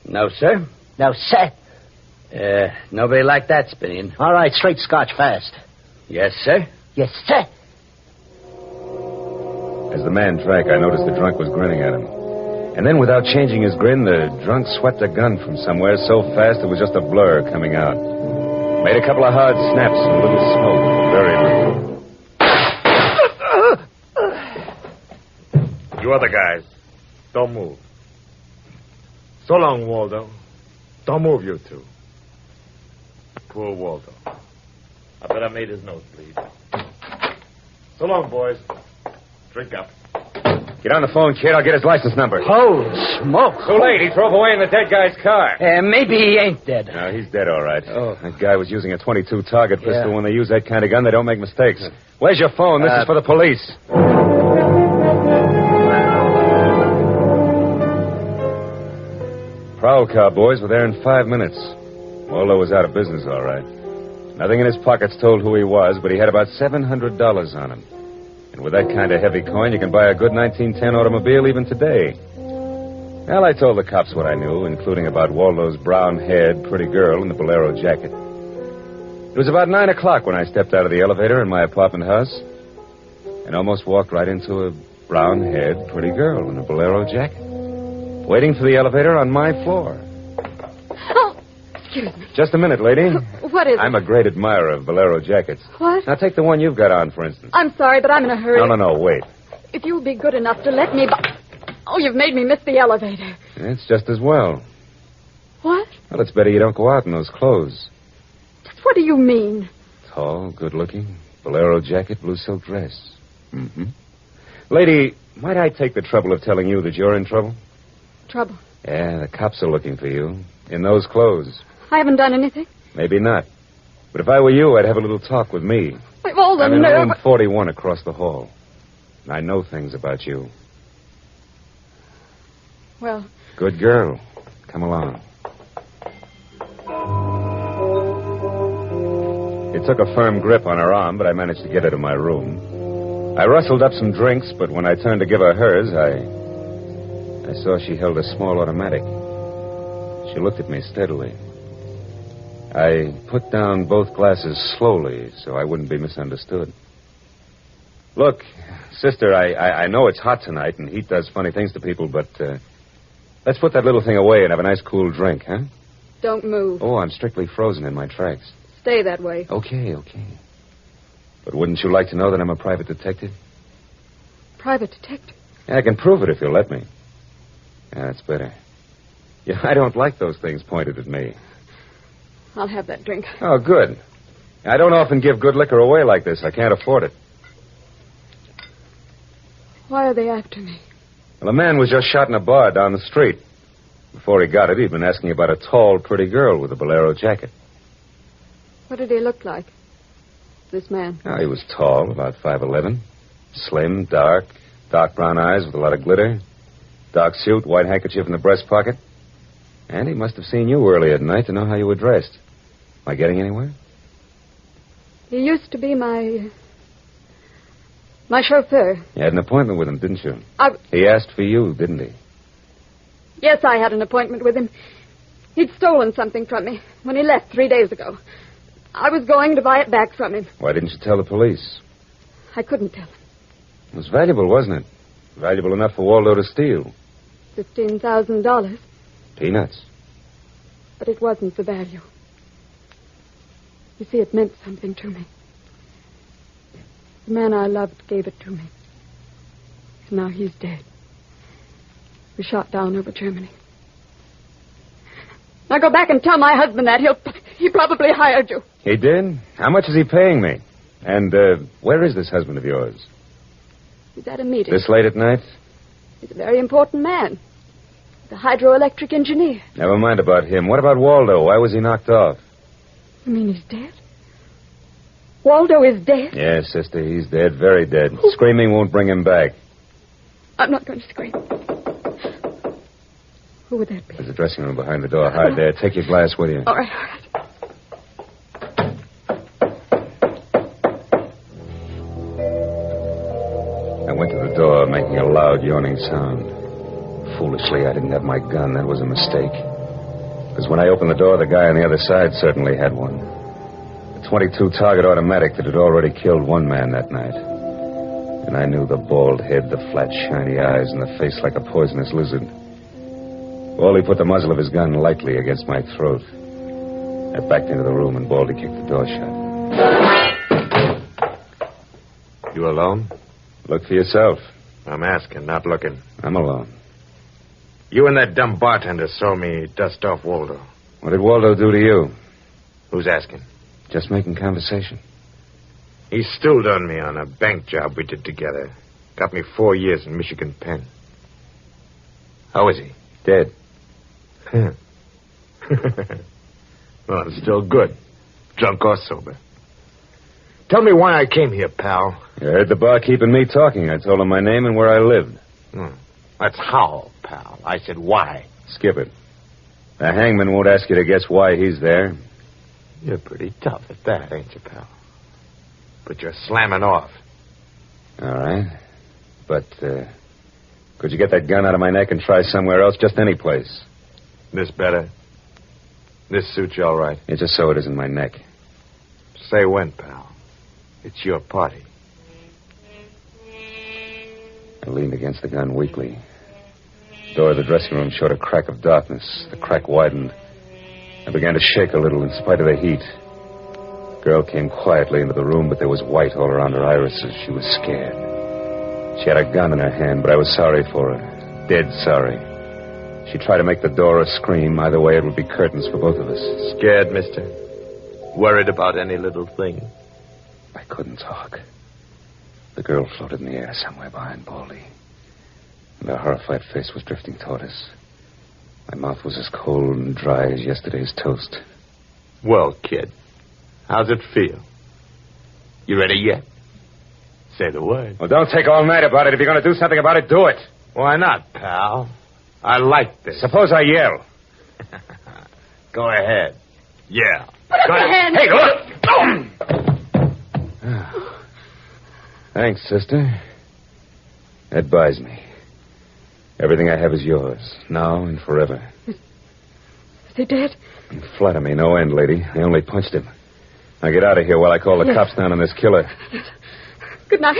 No, sir. No, sir. Nobody like that, Spinion. All right, straight scotch, fast. Yes, sir. Yes, sir. As the man drank, I noticed the drunk was grinning at him. And then, without changing his grin, the drunk swept a gun from somewhere so fast it was just a blur coming out. Made a couple of hard snaps and a little smoke. Very little. You other guys, don't move. So long, Waldo. Don't move, you two. Poor Waldo. I bet I made his nose bleed. So long, boys. Drink up. Get on the phone, kid. I'll get his license number. Holy smoke. Too late. He drove away in the dead guy's car. Maybe he ain't dead. No, he's dead, all right. Oh. That guy was using a .22 target pistol. When they use that kind of gun, they don't make mistakes. Where's your phone? This is for the police. Prowl car boys were there in 5 minutes. Waldo was out of business, all right. Nothing in his pockets told who he was, but he had about $700 on him. And with that kind of heavy coin, you can buy a good 1910 automobile even today. Well, I told the cops what I knew, including about Waldo's brown-haired, pretty girl in the bolero jacket. It was about 9 o'clock when I stepped out of the elevator in my apartment house and almost walked right into a brown-haired, pretty girl in a bolero jacket, waiting for the elevator on my floor. Excuse me. Just a minute, lady. What is it? I'm a great admirer of bolero jackets. What? Now, take the one you've got on, for instance. I'm sorry, but I'm in a hurry. No, wait. If you'll be good enough to let me... Oh, you've made me miss the elevator. It's just as well. What? Well, it's better you don't go out in those clothes. Just what do you mean? Tall, good-looking, bolero jacket, blue silk dress. Mm-hmm. Lady, might I take the trouble of telling you that you're in trouble? Trouble? Yeah, the cops are looking for you. In those clothes. I haven't done anything. Maybe not. But if I were you, I'd have a little talk with me. I've all the I'm in nerve... room 41 across the hall. And I know things about you. Well... Good girl. Come along. It took a firm grip on her arm, but I managed to get her to my room. I rustled up some drinks, but when I turned to give her hers, I saw she held a small automatic. She looked at me steadily. I put down both glasses slowly so I wouldn't be misunderstood. Look, sister, I know it's hot tonight and heat does funny things to people, but let's put that little thing away and have a nice cool drink, huh? Don't move. Oh, I'm strictly frozen in my tracks. Stay that way. Okay. But wouldn't you like to know that I'm a private detective? Private detective? Yeah, I can prove it if you'll let me. Yeah, that's better. Yeah, I don't like those things pointed at me. I'll have that drink. Oh, good. I don't often give good liquor away like this. I can't afford it. Why are they after me? Well, a man was just shot in a bar down the street. Before he got it, he'd been asking about a tall, pretty girl with a bolero jacket. What did he look like, this man? Oh, he was tall, about 5'11". Slim, dark brown eyes with a lot of glitter. Dark suit, white handkerchief in the breast pocket. And he must have seen you earlier at night to know how you were dressed. Am I getting anywhere? He used to be my chauffeur. You had an appointment with him, didn't you? He asked for you, didn't he? Yes, I had an appointment with him. He'd stolen something from me when he left 3 days ago. I was going to buy it back from him. Why didn't you tell the police? I couldn't tell him. It was valuable, wasn't it? Valuable enough for Waldo to steal. $15,000. Peanuts. But it wasn't the value. You see, it meant something to me. The man I loved gave it to me. And now he's dead. He was shot down over Germany. Now go back and tell my husband that. He probably hired you. He did? How much is he paying me? And where is this husband of yours? He's at a meeting. This late at night? He's a very important man. The hydroelectric engineer. Never mind about him. What about Waldo? Why was he knocked off? You mean he's dead? Waldo is dead? Yes, sister, he's dead, very dead. Screaming won't bring him back. I'm not going to scream. Who would that be? There's a dressing room behind the door. Hide there. Take your glass with you. All right. I went to the door, making a loud, yawning sound. Foolishly, I didn't have my gun. That was a mistake. Because when I opened the door, the guy on the other side certainly had one. A .22 target automatic that had already killed one man that night. And I knew the bald head, the flat, shiny eyes, and the face like a poisonous lizard. Baldy put the muzzle of his gun lightly against my throat. I backed into the room, and Baldy kicked the door shut. You alone? Look for yourself. I'm asking, not looking. I'm alone. You and that dumb bartender saw me dust off Waldo. What did Waldo do to you? Who's asking? Just making conversation. He stooled on me on a bank job we did together. Got me 4 years in Michigan Penn. How is he? Dead. Well, it's still good. Drunk or sober. Tell me why I came here, pal. You heard the barkeep and me talking. I told him my name and where I lived. That's how, pal. I said why. Skip it. The hangman won't ask you to guess why he's there. You're pretty tough at that, ain't you, pal? But you're slamming off. All right. But, could you get that gun out of my neck and try somewhere else? Just any place. This better? This suits you all right? Yeah, just so it isn't my neck. Say when, pal. It's your party. I leaned against the gun weakly. The door of the dressing room showed a crack of darkness. The crack widened. I began to shake a little in spite of the heat. The girl came quietly into the room, but there was white all around her irises. She was scared. She had a gun in her hand, but I was sorry for her. Dead sorry. She tried to make the door a scream. Either way, it would be curtains for both of us. Scared, mister? Worried about any little thing? I couldn't talk. The girl floated in the air somewhere behind Baldy. And her horrified face was drifting toward us. My mouth was as cold and dry as yesterday's toast. Well, kid, how's it feel? You ready yet? Say the word. Well, don't take all night about it. If you're going to do something about it, do it. Why not, pal? I like this. Suppose I yell. Go ahead. Yeah. Put up your hand. Hey, look! Thanks, sister. That buys me. Everything I have is yours, now and forever. Is he dead? You flatter me no end, lady. I only punched him. Now get out of here while I call the cops down on this killer. Good night.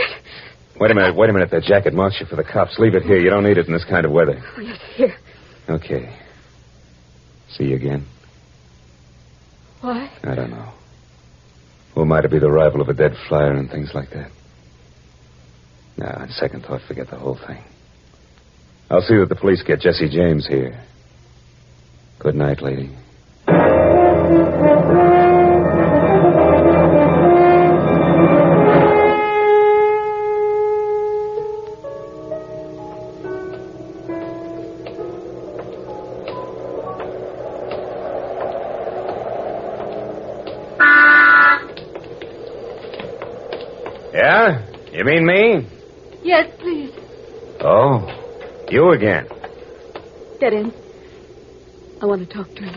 Wait a minute. That jacket marks you for the cops. Leave it here. You don't need it in this kind of weather. Oh, yes, here. Okay. See you again? Why? I don't know. Who am I to be the rival of a dead flyer and things like that? Now, on second thought, forget the whole thing. I'll see that the police get Jesse James here. Good night, lady. Yeah? You mean me? Yes, please. Oh, you again. Get in. I want to talk to you.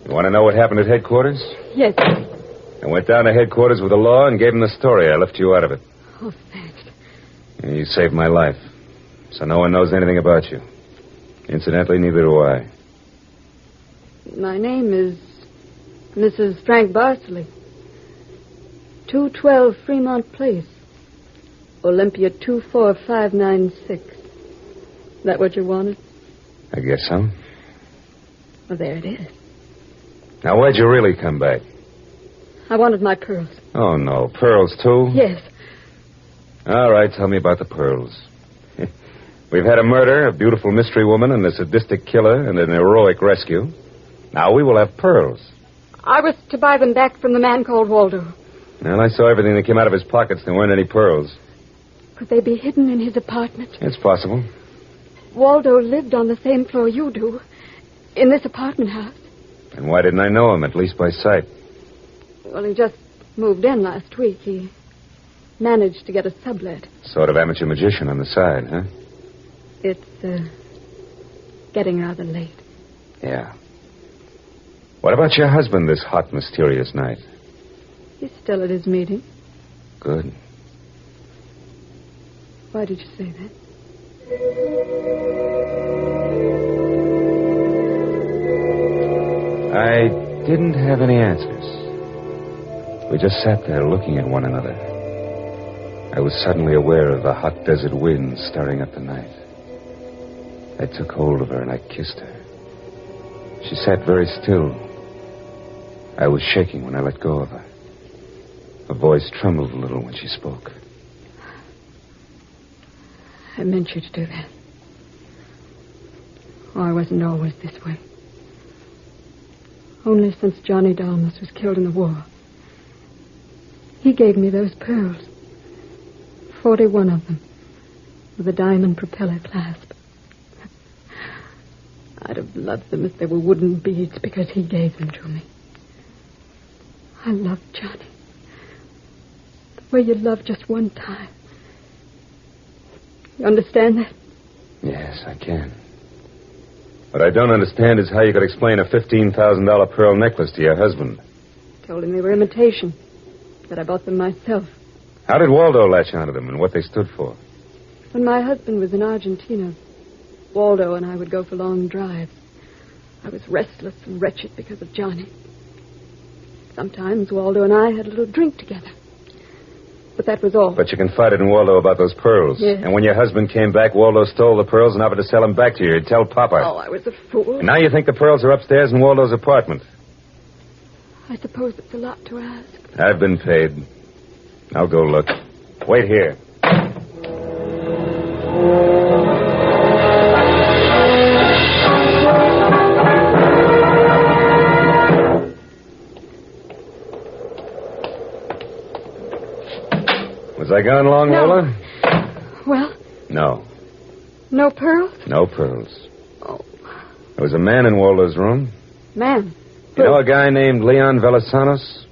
You want to know what happened at headquarters? Yes. I went down to headquarters with the law and gave them the story. I left you out of it. Oh, thanks. And you saved my life. So no one knows anything about you. Incidentally, neither do I. My name is Mrs. Frank Barsley. 212 Fremont Place. Olympia 24596. That what you wanted? I guess so. Well, there it is. Now, why'd you really come back? I wanted my pearls. Oh, no. Pearls, too? Yes. All right, tell me about the pearls. We've had a murder, a beautiful mystery woman, and a sadistic killer, and an heroic rescue. Now we will have pearls. I was to buy them back from the man called Waldo. Well, I saw everything that came out of his pockets. There weren't any pearls. Could they be hidden in his apartment? It's possible. Waldo lived on the same floor you do, in this apartment house. And why didn't I know him, at least by sight? Well, he just moved in last week. He managed to get a sublet. Sort of amateur magician on the side, huh? It's, getting rather late. Yeah. What about your husband this hot, mysterious night? He's still at his meeting. Good. Why did you say that? I didn't have any answers. We just sat there looking at one another. I was suddenly aware of the hot desert wind stirring up the night. I took hold of her and I kissed her. She sat very still. I was shaking when I let go of her. Her voice trembled a little when she spoke. I meant you to do that. Oh, I wasn't always this way. Only since Johnny Dalmas was killed in the war. He gave me those pearls. 41 of them. with a diamond propeller clasp. I'd have loved them if they were wooden beads because he gave them to me. I loved Johnny. The way you love just one time. You understand that? Yes, I can. What I don't understand is how you could explain a $15,000 pearl necklace to your husband. Told him they were imitation. That I bought them myself. How did Waldo latch onto them and what they stood for? When my husband was in Argentina, Waldo and I would go for long drives. I was restless and wretched because of Johnny. Sometimes Waldo and I had a little drink together. But that was all. But you confided in Waldo about those pearls. Yes. And when your husband came back, Waldo stole the pearls and offered to sell them back to you. He'd tell Papa. Oh, I was a fool. And now you think the pearls are upstairs in Waldo's apartment. I suppose it's a lot to ask. I've been paid. I'll go look. Wait here. Was I gone long, No. Lola? Well, No. no pearls? No pearls. Oh. There was a man in Waldo's room. Man. You know a guy named Leon Velasanos?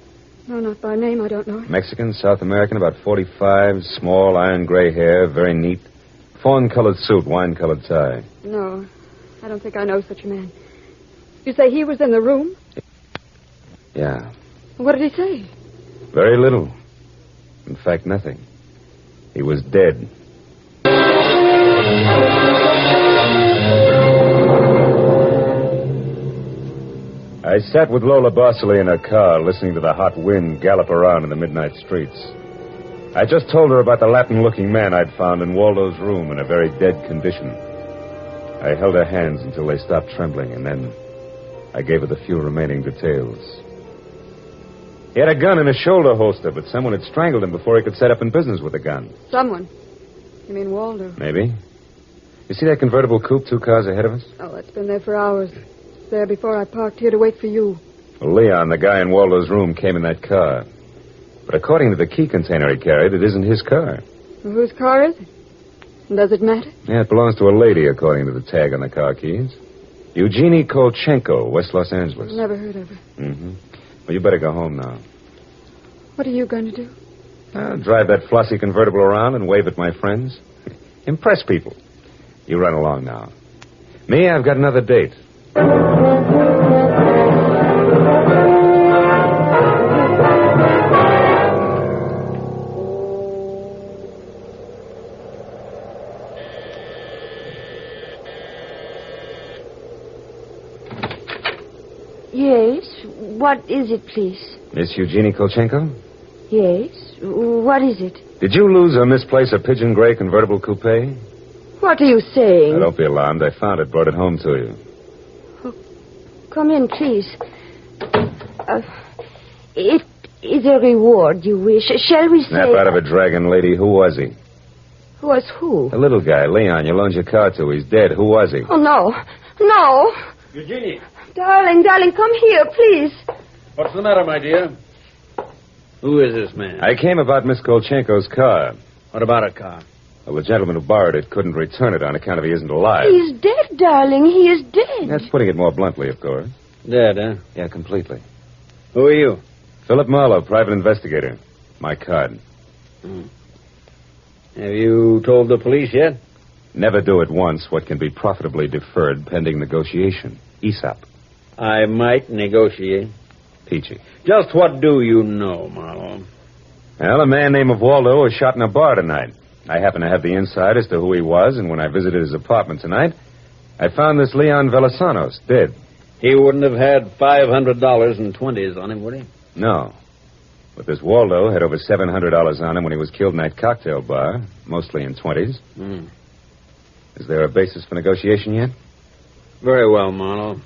No, not by name. I don't know him. Mexican, South American, about 45, small, iron gray hair, very neat. Fawn-colored suit, wine-colored tie. No, I don't think I know such a man. You say he was in the room? Yeah. What did he say? Very little. In fact, nothing. He was dead. I sat with Lola Barsley in her car, listening to the hot wind gallop around in the midnight streets. I just told her about the Latin-looking man I'd found in Waldo's room in a very dead condition. I held her hands until they stopped trembling, and then I gave her the few remaining details. He had a gun in his shoulder holster, but someone had strangled him before he could set up in business with a gun. Someone. You mean Waldo? Maybe. You see that convertible coupe 2 cars ahead of us? Oh, it's been there for hours. It's there before I parked here to wait for you. Well, Leon, the guy in Waldo's room, came in that car. But according to the key container he carried, it isn't his car. Well, whose car is it? And does it matter? Yeah, it belongs to a lady, according to the tag on the car keys. Eugenie Kolchenko, West Los Angeles. Never heard of her. Mm-hmm. Well, you better go home now. What are you going to do? Drive that flossy convertible around and wave at my friends. Impress people. You run along now. Me, I've got another date. Yes. What is it, please? Miss Eugenie Kolchenko? Yes. What is it? Did you lose or misplace a pigeon gray convertible coupe? What are you saying? Now, don't be alarmed. I found it, brought it home to you. Come in, please. It is a reward you wish. Shall we say... Snap out of a dragon, lady. Who was he? Who was who? The little guy, Leon. You loaned your car to. He's dead. Who was he? Oh, no. No. Eugenie. Darling, come here, please. What's the matter, my dear? Who is this man? I came about Miss Kolchenko's car. What about a car? Well, the gentleman who borrowed it couldn't return it on account of he isn't alive. He's dead, darling. He is dead. That's putting it more bluntly, of course. Dead, huh? Yeah, completely. Who are you? Philip Marlow, private investigator. My card. Have you told the police yet? Never do at once what can be profitably deferred pending negotiation. ESOP. I might negotiate. Peachy. Just what do you know, Marlowe? Well, a man named Waldo was shot in a bar tonight. I happen to have the inside as to who he was, and when I visited his apartment tonight, I found this Leon Velasanos dead. He wouldn't have had $500 in 20s on him, would he? No. But this Waldo had over $700 on him when he was killed in that cocktail bar, mostly in 20s. Is there a basis for negotiation yet? Very well, Marlowe.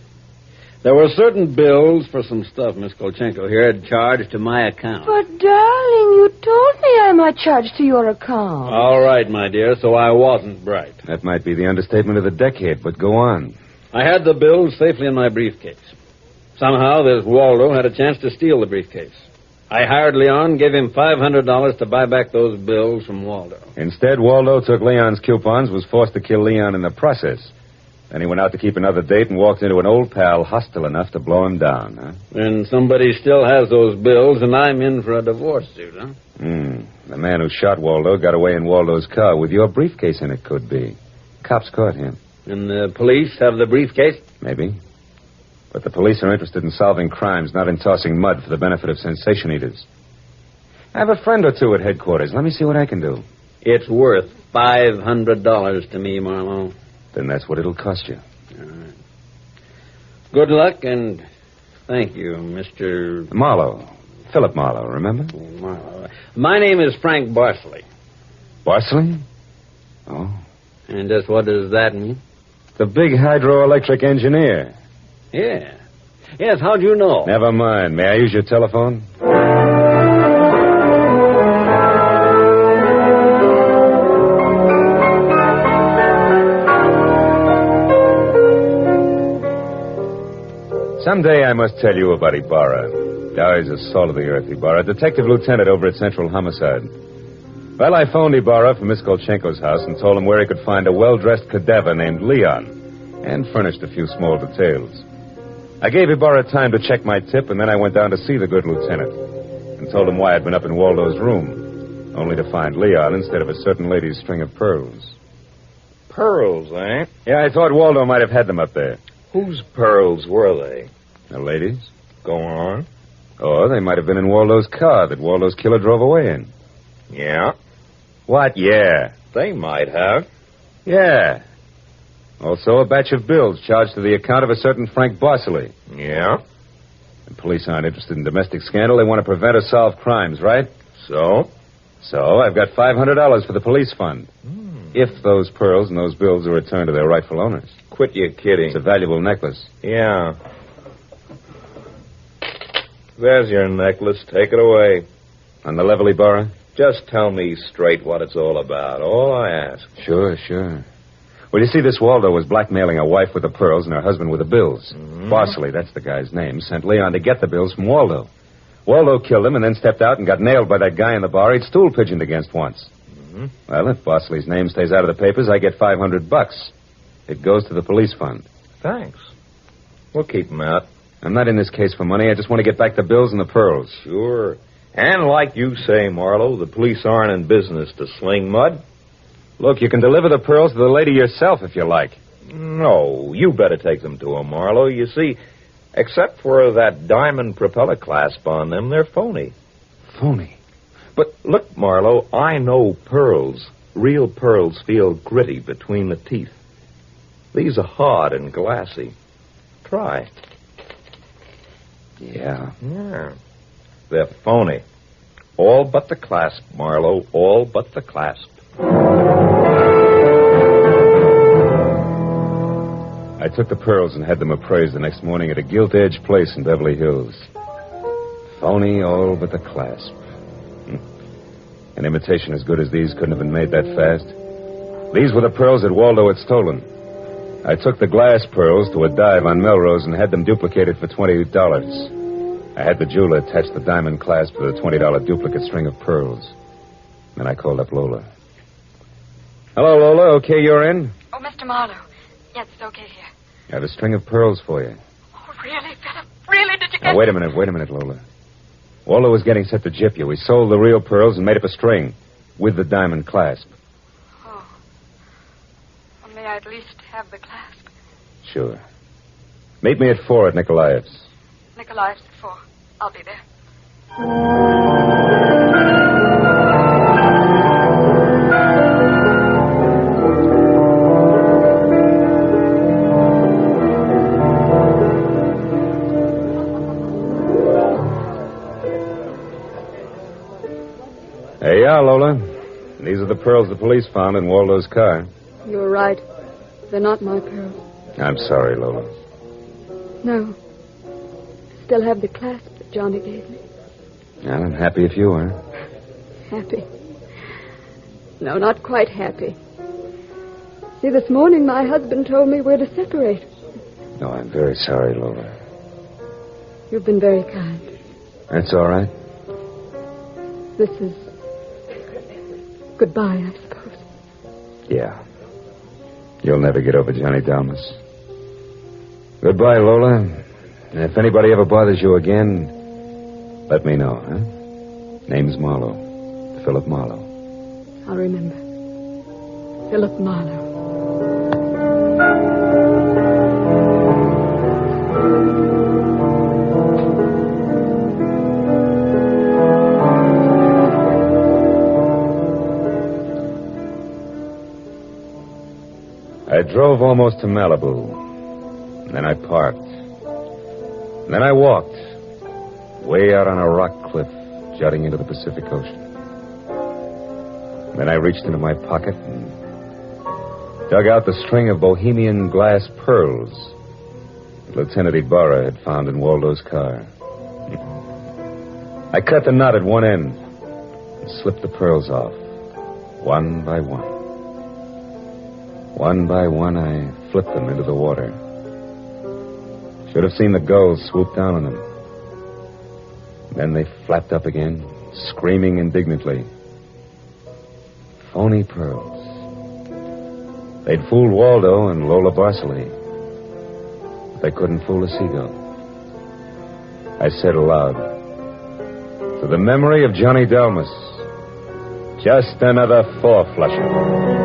There were certain bills for some stuff Miss Kolchenko here had charged to my account. But, darling, you told me I might charge to your account. All right, my dear, so I wasn't bright. That might be the understatement of the decade, but go on. I had the bills safely in my briefcase. Somehow this Waldo had a chance to steal the briefcase. I hired Leon, gave him $500 to buy back those bills from Waldo. Instead, Waldo took Leon's coupons, was forced to kill Leon in the process. Then he went out to keep another date and walked into an old pal hostile enough to blow him down, huh? And somebody still has those bills, and I'm in for a divorce suit, huh? The man who shot Waldo got away in Waldo's car with your briefcase in it, could be. Cops caught him. And the police have the briefcase? Maybe. But the police are interested in solving crimes, not in tossing mud for the benefit of sensation eaters. I have a friend or two at headquarters. Let me see what I can do. It's worth $500 to me, Marlowe. Then that's what it'll cost you. All right. Good luck, and thank you, Mr. Marlow. Philip Marlow, remember? Marlowe. My name is Frank Barsley. Barsley? Oh. And just what does that mean? The big hydroelectric engineer. Yeah. Yes, how'd you know? Never mind. May I use your telephone? Someday I must tell you about Ibarra. Oh, he's a salt of the earth, Ibarra. Detective lieutenant over at Central Homicide. Well, I phoned Ibarra from Miss Kolchenko's house and told him where he could find a well-dressed cadaver named Leon, and furnished a few small details. I gave Ibarra time to check my tip, and then I went down to see the good lieutenant and told him why I'd been up in Waldo's room, only to find Leon instead of a certain lady's string of pearls. Pearls, eh? Yeah, I thought Waldo might have had them up there. Whose pearls were they? The ladies. Go on. Or they might have been in Waldo's car that Waldo's killer drove away in. Yeah? What, yeah? They might have. Yeah. Also, a batch of bills charged to the account of a certain Frank Barsley. Yeah? The police aren't interested in domestic scandal. They want to prevent or solve crimes, right? So? So, I've got $500 for the police fund. If those pearls and those bills are returned to their rightful owners. Quit your kidding. It's a valuable necklace. Yeah. There's your necklace. Take it away. On the level, Ibarra? Just tell me straight what it's all about. All I ask. Sure. Well, you see, this Waldo was blackmailing a wife with the pearls and her husband with the bills. Barsley, that's the guy's name, sent Leon to get the bills from Waldo. Waldo killed him and then stepped out and got nailed by that guy in the bar he'd stool pigeoned against once. Well, if Barsley's name stays out of the papers, I get $500. It goes to the police fund. Thanks. We'll keep them out. I'm not in this case for money. I just want to get back the bills and the pearls. Sure. And like you say, Marlowe, the police aren't in business to sling mud. Look, you can deliver the pearls to the lady yourself if you like. No, you better take them to her, Marlowe. You see, except for that diamond propeller clasp on them, they're phony. Phony? But look, Marlowe, I know pearls. Real pearls feel gritty between the teeth. These are hard and glassy. Try. Yeah. They're phony. All but the clasp, Marlowe. All but the clasp. I took the pearls and had them appraised the next morning at a gilt-edged place in Beverly Hills. Phony, all but the clasp. An imitation as good as these couldn't have been made that fast. These were the pearls that Waldo had stolen. I took the glass pearls to a dive on Melrose and had them duplicated for $20. I had the jeweler attach the diamond clasp to the $20 duplicate string of pearls. Then I called up Lola. Hello, Lola. Okay, you're in? Oh, Mr. Marlowe. Yes, it's okay here. I have a string of pearls for you. Oh, really, Philip? Really? Did you get... Now, wait a minute, Lola. Waldo was getting set to gyp you. We sold the real pearls and made up a string with the diamond clasp. Oh. Well, may I at least have the clasp? Sure. Meet me at 4 at Nikolaev's. Nikolaev's at 4. I'll be there. Hey, yeah, Lola. These are the pearls the police found in Waldo's car. You're right. They're not my pearls. I'm sorry, Lola. No. I still have the clasp that Johnny gave me. Well, I'm happy if you are. Happy? No, not quite happy. See, this morning my husband told me we're to separate. No, I'm very sorry, Lola. You've been very kind. That's all right. This is goodbye, I suppose. Yeah. You'll never get over Johnny Dalmas. Goodbye, Lola. And if anybody ever bothers you again, let me know, huh? Name's Marlow. Philip Marlow. I'll remember. Philip Marlow. I drove almost to Malibu. And then I parked. And then I walked. Way out on a rock cliff, jutting into the Pacific Ocean. And then I reached into my pocket and dug out the string of bohemian glass pearls that Lieutenant Ibarra had found in Waldo's car. I cut the knot at one end and slipped the pearls off, one by one. One by one, I flipped them into the water. Should have seen the gulls swoop down on them. Then they flapped up again, screaming indignantly. Phony pearls. They'd fooled Waldo and Lola Barceley, but they couldn't fool a seagull. I said aloud, to the memory of Johnny Dalmas, just another four-flusher.